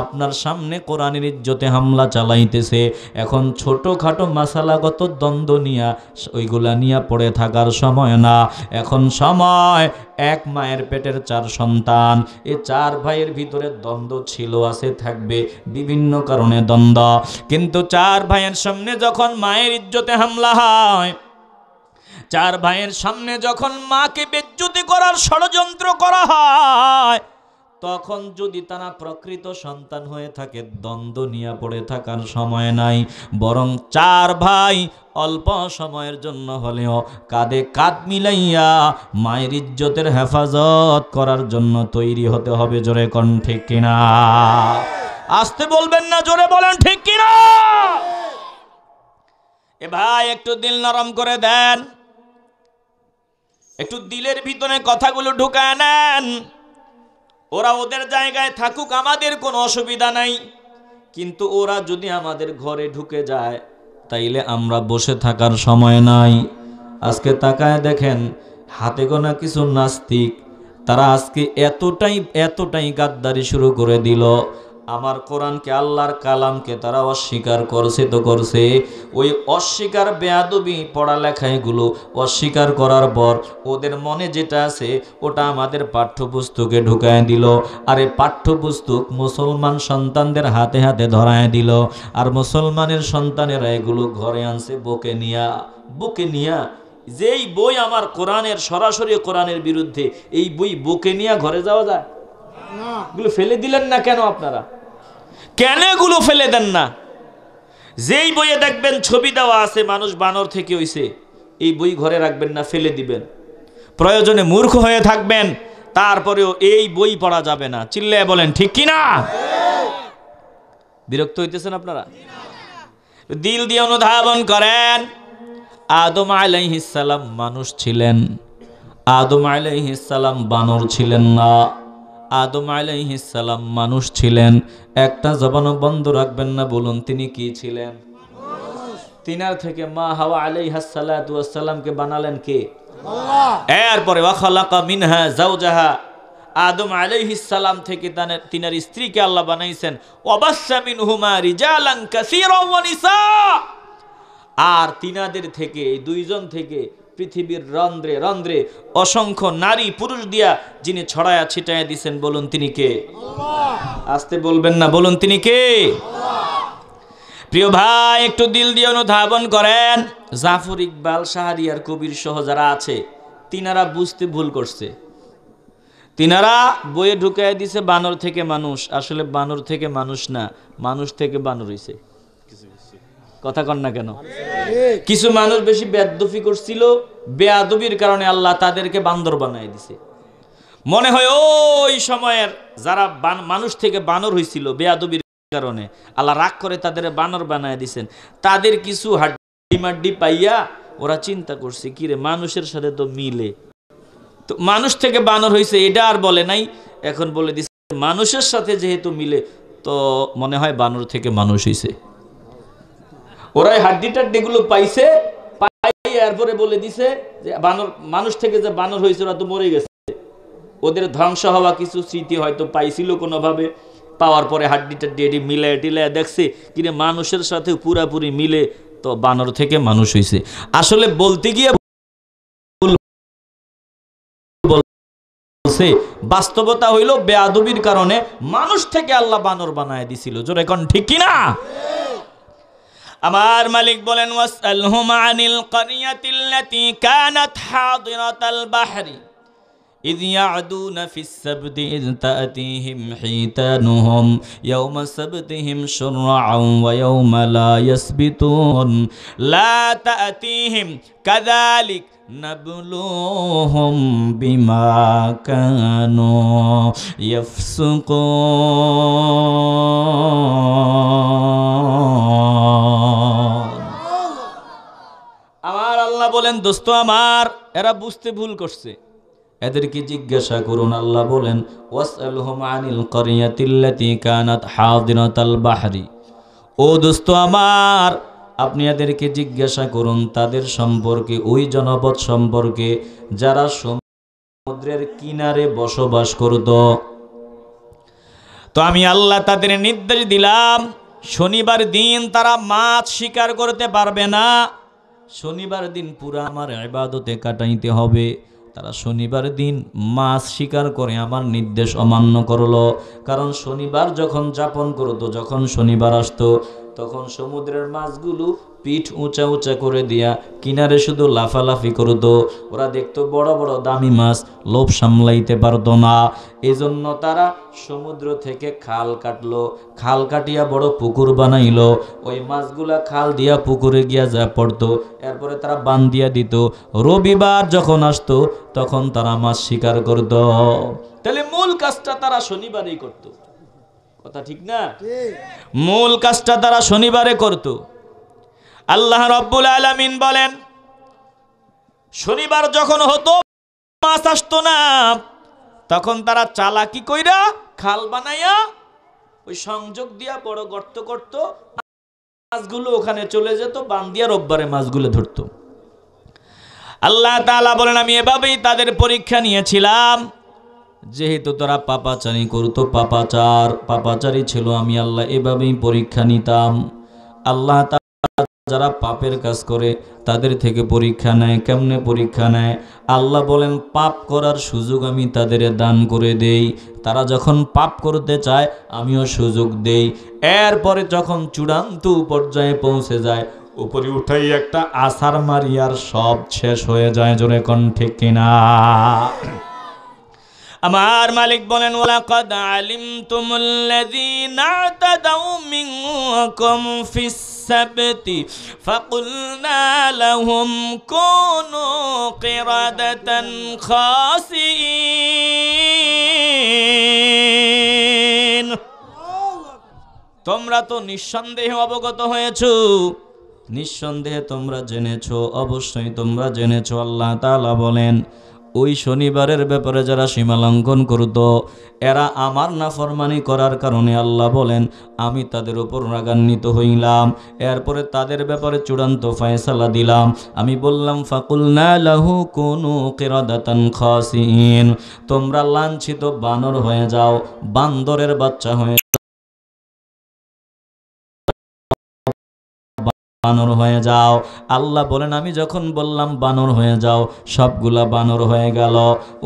আপনার সামনে কোরআনের ইজ্জতে হামলা চালাইতেছে। এখন ছোটোখাটো মাসালাগত দ্বন্দ্ব নিয়া, ওইগুলা নিয়ে পড়ে থাকার সময় না। এখন সময় এক মায়ের পেটের 4 সন্তান, এ 4 ভাইয়ের ভিতরে দ্বন্দ্ব ছিল, আছে, থাকবে, বিভিন্ন কারণে দ্বন্দ্ব। কিন্তু 4 ভাইয়ের সামনে যখন মায়ের ইজ্জতে হামলা হয়, 4 ভাইয়ের সামনে যখন মাকে বেজ্জতি করার ষড়যন্ত্র করা হয়, তখন যদি তারা প্রকৃত সন্তান হয়ে থাকে, দ্বন্দ্ব নিয়ে পড়ে থাকার সময় নাই। বরং 4 ভাই অল্প সময়ের জন্য হলেও কাঁধে কাঁধ মিলাইয়া মায়ের ইজ্জতের হেফাজত করার জন্য তৈরি হতে হবে। জোরে কোন ঠিক কিনা? আসতে বলবেন না, জোরে বলেন ঠিক কিনা? এ ভাই একটু দিল নরম করে দেন, একটু দিলের ভিতরে কথাগুলো ঢুকায় নেন। ওরা ওদের জায়গায় থাকুক, আমাদের কোনো অসুবিধা নাই, কিন্তু ওরা যদি আমাদের ঘরে ঢুকে যায় তাইলে আমরা বসে থাকার সময় নাই। আজকে তাকায় দেখেন, হাতে গোনা কিছু নাস্তিক, তারা আজকে এতটাই গাদ্দারি শুরু করে দিল। আমার কোরআনকে, আল্লাহর কালামকে তারা অস্বীকার করছে তো করছে। ওই অস্বীকার, বেয়াদবি, পড়ালেখা, এগুলো অস্বীকার করার পর ওদের মনে যেটা আছে ওটা আমাদের পাঠ্যপুস্তকে ঢুকায় দিল। আর এই পাঠ্যপুস্তক মুসলমান সন্তানদের হাতে হাতে ধরায় দিল। আর মুসলমানের সন্তানেরা এগুলো ঘরে আনছে বুকে নিয়া। যেই বই আমার কোরআনের, সরাসরি কোরআনের বিরুদ্ধে, এই বই বুকে নিয়ে ঘরে যাওয়া যায়? এগুলো ফেলে দিলেন না কেন আপনারা? কেন এগুলো ফেলে দেন না? যেই বইয়ে দেখবেন ছবি দেওয়া আছে মানুষ বানর থেকে হইছে, এই বই ঘরে রাখবেন না, ফেলে দিবেন। প্রয়োজনে মূর্খ হয়ে থাকবেন, তারপরেও এই বই পড়া যাবে না। চিল্লায় বলেন ঠিক কিনা? বিরক্ত হইতেছেন আপনারা? দিল দিয়ে অনুধাবন করেন। আদম আলাইহিস সালাম মানুষ ছিলেন, আদম আলাইহিস সালাম বানর ছিলেন না। আদম আলাইহিস সালাম মানুষ ছিলেন। একটা জবানও বন্ধ রাখবেন না, বলুন তিনি কি ছিলেন? তিনার থেকে মা হাওয়া আলাইহাস সালাতু ওয়াস সালামকে বানালেন কে? আল্লাহ। এরপরে ওয়া খালাকা মিনহা যাওজাহা, আদম আলাইহিস সালাম থেকে তিনার স্ত্রীকে আল্লাহ বানাইছেন। ওয়া বাসসা মিনহুমা রিজালান কাসীরা ওয়া নিসা, আর তিনাদের থেকে, এই দুইজন থেকে পৃথিবীর রন্ধ্রে রন্ধ্রে অসংখ্য নারী পুরুষ দিয়া যিনি ছড়ায়া ছিটায়া দিছেন, বলুন তিনি কে? আল্লাহ। আস্তে বলবেন না, বলুন তিনি কে? আল্লাহ। প্রিয় ভাই, একটু দিল দিয়ে অনুধাবন করেন। জাফর ইকবাল, শাহরিয়ার কবির সহ যারা আছে, তিনারা বুঝতে ভুল করছে। তিনারা বইয়ে ঢুকাই দিছে বানর থেকে মানুষ। আসলে বানর থেকে মানুষ না, মানুষ থেকে বানর হইছে। কথা কন না কেন? কিছু মানুষ বেশি বেয়াদবি করছিল, বেয়াদবির কারণে আল্লাহ তাদেরকে বান্দর বানায় দিছে। মনে হয় ওই সময়ের যারা মানুষ থেকে বানর হইছিল, বেয়াদবির কারণে আল্লাহ রাগ করে তাদের বানর বানায় দিছেন। তাদের কিছু হাড্ডি মাড্ডি পাইয়া ওরা চিন্তা করছে, কিরে মানুষের সাথে তো মিলে, তো মানুষ থেকে বানর হইছে, এটা আর বলে নাই। এখন বলে দিছে মানুষের সাথে যেহেতু মিলে, তো মনে হয় বানর থেকে মানুষ হইছে। ওরা হাড্ডি টাড্ডিগুলো পাইছে, এরপরে বলে দিছে যে বানর, মানুষ থেকে যে বানর হয়েছে ওরা তো মরে গেছে। ওদের ধ্বংস হওয়া কিছু স্মৃতি হয়তো পাইছিল কোনোভাবে, পাওয়ার পরে হাড্ডি টাড্ডি মিলে টিলে দেখছে কিনে মানুষের সাথে পুরাপুরি মিলে, তো বানর থেকে মানুষ হয়েছে। আসলে বলতে গিয়ে বলছে, বাস্তবতা হইল বেয়াদবির কারণে মানুষ থেকে আল্লাহ বানর বানায় দিছিল। জোরে কোন ঠিক কিনা? আমার মালিক বলেন, ওয়াসআলহুম আনিল ক্বরিয়াতিল্লাতী কানাত হাদিরাতাল বাহরি ইয ইয়া'দুনা ফিস সাবতি ইয তা'তিহিম হিতানুহুম ইয়াওমা সাবতিহিম শুরআন ওয়া ইয়াওমা লা ইয়াসবিতুন লা তা'তিহিম কাযালিক নাবলুহুম বিমা কানু ইয়াফসুকুন। আমার আল্লাহ বলেন, দোস্ত আমার, এরা বুঝতে ভুল করছে, এদেরকে জিজ্ঞাসা করুন। আল্লাহ বলেন, ওয়াসআলহুম আনিল ক্বরিয়াতিল্লাতী কানাত হাদিরাতাল বাহরি, ও দোস্ত আমার, আপনি এদেরকে জিজ্ঞাসা করুন তাদের সম্পর্কে, ওই জনপদ সম্পর্কে যারা সমুদ্রের কিনারে বসবাস করত। তো আমি আল্লাহ তাদের নির্দেশ দিলাম, শনিবার দিন তারা মাছ শিকার করতে পারবে না। শনিবার দিন পুরা আমার ইবাদতে কাটাইতে হবে। তারা শনিবার দিন মাছ শিকার করে আমার নির্দেশ অমান্য করলো। কারণ শনিবার যখন যাপন করতো, যখন শনিবার আসতো, তখন সমুদ্রের মাছগুলো পিঠ উঁচা উঁচা করে দিয়া কিনারে শুধু লাফালাফি করতো। ওরা দেখতো বড় বড় দামি মাছ, লোভ সামলাইতে পারতো না। এজন্য তারা সমুদ্র থেকে খাল কাটলো, খাল কাটিয়া বড় পুকুর বানাইলো। ওই মাছগুলা খাল দিয়া পুকুরে গিয়া যা পড়তো, এরপরে তারা বান দিয়া দিত। রবিবার যখন আসতো তখন তারা মাছ শিকার করত। তাহলে মূল কাজটা তারা শনিবারেই করত। কথা ঠিক না? মূল কাজটা তারা শনিবারে করত। আল্লাহ রাব্বুল আলামিন বলেন, শনিবার যখন হতো মাছ আসতো না, তখন তারা চালাকি কইরা খাল বানাইয়া ওই সংযোগ দিয়া বড় গর্ত করত, মাছগুলো ওখানে চলে যেত, বান দিয়া রোববারে মাছগুলো ধরতো। আল্লাহ তাআলা বলেন, আমি এভাবেই তাদের পরীক্ষা নিয়েছিলাম। যেহেতু তারা পাপাচারি করতো, পাপাচারী ছিল, আমি আল্লাহ এভাবেই পরীক্ষা নিতাম। আল্লাহ তাআলা যারা পাপের কাজ করে তাদের থেকে পরীক্ষা নেয়। কেমনে পরীক্ষা নেয়? আল্লাহ বলেন, পাপ করার সুযোগ আমি তাদের দান করে দেই। তারা যখন পাপ করতে চায় আমিও সুযোগ দেই। এরপরে যখন চূড়ান্ত পর্যায়ে পৌঁছে যায়, উপরে উঠাই একটা আছাড় মারি আর সব শেষ হয়ে যায়। জোরে কোন ঠিক কিনা? আমার মালিক বলেন ওয়ালাকাদ আলিমতুমুল্লাযীনা আ'তাদাউ মিনকুম ফিস সাবতি ফাকুলনা লাহুম কুনু কিরাদাতান খাসিইন। তোমরা তো নিঃসন্দেহে অবগত হয়েছো, নিঃসন্দেহে তোমরা জেনেছো, অবশ্যই তোমরা জেনেছো। আল্লাহ তাআলা বলেন ওই শনিবারের ব্যাপারে যারা সীমা লঙ্ঘন করত, এরা আমার নাফরমানি করার কারণে আল্লাহ বলেন আমি তাদের উপর রাগান্বিত হইলাম। এরপরে তাদের ব্যাপারে চূড়ান্ত ফয়সালা দিলাম। আমি বললাম ফাকুলনা লাহু কুনু কিরাদাতান খাসিইন, তোমরা লাঞ্ছিত বানর হয়ে যাও, বান্দরের বাচ্চা হয়ে বানর হয়ে যাও। আল্লাহ বলেন আমি যখন বললাম বানর হয়ে যাও, সবগুলা বানর হয়ে গেল।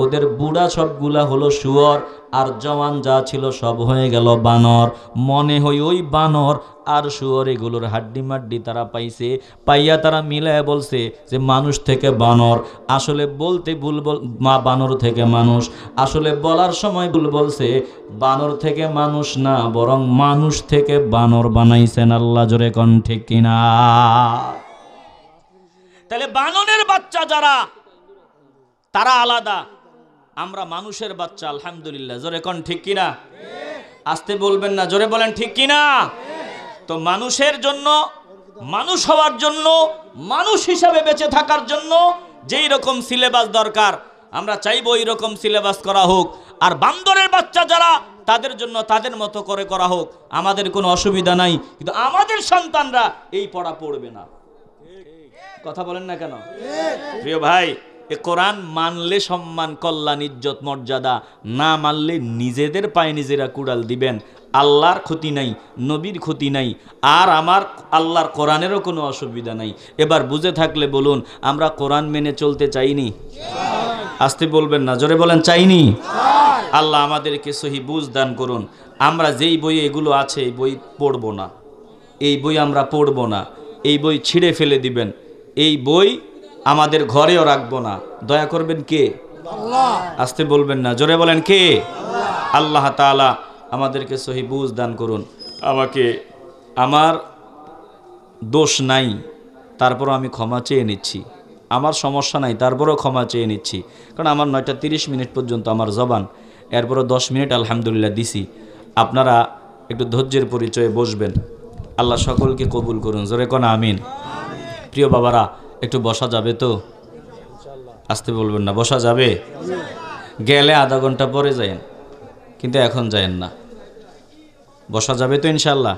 ওদের বুড়া সবগুলা হলো শুয়োর, আর জওয়ান যা ছিল সব হয়ে গেল বানর। মনে হয় ওই বানর আর শুয়োর এগুলোর হাড্ডি মাড্ডি তারা পাইছে, পাইয়া তারা মিলায় বলছে যে মানুষ থেকে বানর। আসলে বলতে ভুল, মা বানর থেকে মানুষ, আসলে বলার সময় ভুল বলছে, বানর থেকে মানুষ না, বরং মানুষ থেকে বানর বানাইছেন আল্লাহ। জোরে কোন ঠিক কিনা? তাহলে বানরের বাচ্চা যারা, তারা আলাদা, আমরা মানুষের বাচ্চা আলহামদুলিল্লাহ। জোরে কোন ঠিক কিনা? আস্তে বলবেন না, জোরে বলেন ঠিক কিনা? তো মানুষের জন্য, মানুষ হওয়ার জন্য, মানুষ হিসাবে বেঁচে থাকার জন্য যেই রকম সিলেবাস দরকার আমরা চাইবো ওই রকম সিলেবাস করা হোক। আর বান্দরের বাচ্চা যারা, তাদের জন্য তাদের মতো করে করা হোক, আমাদের কোনো অসুবিধা নাই। কিন্তু আমাদের সন্তানরা এই পড়া পড়বে না। কথা বলেন না কেন? প্রিয় ভাই, এ কোরআন মানলে সম্মান, কল্যাণ, ইজ্জত, মর্যাদা, না মানলে নিজেদের পায়ে নিজেরা কুড়াল দিবেন। আল্লাহর ক্ষতি নাই, নবীর ক্ষতি নাই, আর আমার আল্লাহর কোরআনেরও কোনো অসুবিধা নাই। এবার বুঝে থাকলে বলুন, আমরা কোরআন মেনে চলতে চাইনি? আস্তে বলবেন না, জোরে বলেন চাইনি? আল্লাহ আমাদেরকে সহি বুঝ দান করুন। আমরা যেই বইয়ে এগুলো আছে এই বই পড়ব না, এই বই আমরা পড়ব না, এই বই ছিঁড়ে ফেলে দিবেন, এই বই আমাদের ঘরেও রাখবো না। দয়া করবেন কে? আল্লাহ। আস্তে বলবেন না, জোরে বলেন কে? আল্লাহ তাআলা আমাদেরকে সহি বুঝ দান করুন। আমাকে, আমার দোষ নাই, তারপরও আমি ক্ষমা চেয়ে নিচ্ছি। আমার সমস্যা নাই, তারপরও ক্ষমা চেয়ে নিচ্ছি। কারণ আমার 9:30 পর্যন্ত আমার জবান, এরপরও 10 মিনিট আলহামদুলিল্লাহ দিছি। আপনারা একটু ধৈর্যের পরিচয়ে বসবেন। আল্লাহ সকলকে কবুল করুন। জোরে কোন আমিন। প্রিয় বাবারা, একটু বসা যাবে তো? আসতে বলবেন না, বসা যাবে? গেলে আধা ঘন্টা পরে যায়েন, কিন্তু এখন যায়েন না। বসা যাবে তো ইনশাল্লাহ?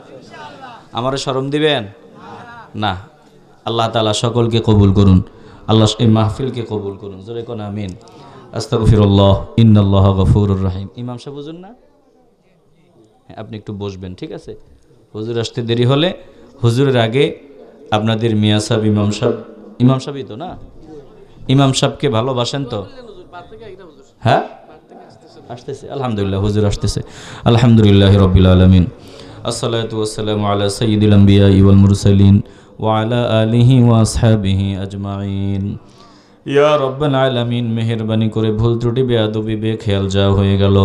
আমারে শরম দিবেন না? আল্লাহ তাআলা সকলকে কবুল করুন। আল্লাহ এই মাহফিলকে কবুল করুন। জোরে কোন আমিন। আস্তাগফিরুল্লাহ, ইন্নাল্লাহ গফুরুর রহিম। ইমাম সাহেব বুঝুন না? হ্যাঁ, আপনি একটু বসবেন, ঠিক আছে? হুজুর আসতে দেরি হলে হুজুরের আগে আপনাদের মিয়া সাহেব, ইমাম সাহেবই তো না? ইমাম সাহেবকে ভালোবাসেন তো? হ্যাঁ, আসতেছে আলহামদুলিল্লাহ, হুজুর আসতেছে। আলহামদুলিল্লাহি রাব্বিল আলামিন, আসসালাতু ওয়াসসালামু আলা সাইয়্যিদিল আমবিয়া ওয়াল মুরসালিন ওয়া আলা আলিহি ওয়া আসহাবিহি আজমাইন। ইয়া রাব্বাল আলামিন, মেহেরবানি করে ভুল ত্রুটি, বেয়াদবি, বেখেয়াল যা হয়ে গেল,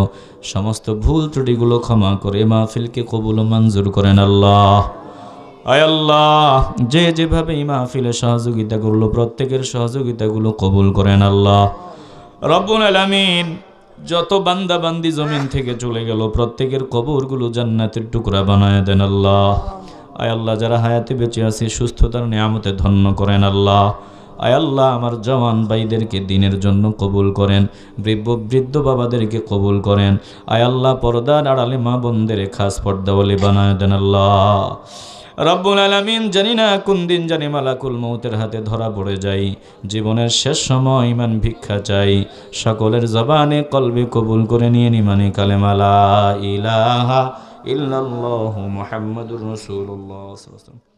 সমস্ত ভুল ত্রুটিগুলো ক্ষমা করে মাহফিলকে কবুল ও মঞ্জুর করেন আল্লাহ। আয় আল্লাহ, যে যেভাবে এই মাহফিলে সহযোগিতা করলো, প্রত্যেকের সহযোগিতাগুলো কবুল করেন আল্লাহ রব্বুল আলামিন। যত বান্দা বান্দি জমিন থেকে চলে গেল, প্রত্যেকের কবরগুলো জান্নাতের টুকরা বানায় দেন আল্লাহ। আয় আল্লাহ, যারা হায়াতে বেঁচে আছে সুস্থতার নিয়ামতে ধন্য করেন আল্লাহ। আয় আল্লাহ, আমার জওয়ান ভাইদেরকে দিনের জন্য কবুল করেন, বৃদ্ধ বাবাদেরকে কবুল করেন। আয় আল্লাহ, পর্দার আড়ালে মা বোনদের খাস পর্দাওয়ালি বানায় দেন আল্লাহ রব্বুল আলামিন। জানি না কোন দিন জানি মালাকুল মউতের হাতে ধরা পড়ে যাই, জীবনের শেষ সময় ইমান ভিক্ষা চাই। সকলের জবানে কলবে কবুল করে নিয়ে ইমানে কালেমা লা ইলাহা ইল্লাল্লাহু মুহাম্মাদুর রাসূলুল্লাহ সাল্লাল্লাহু আলাইহি ওয়াসাল্লাম।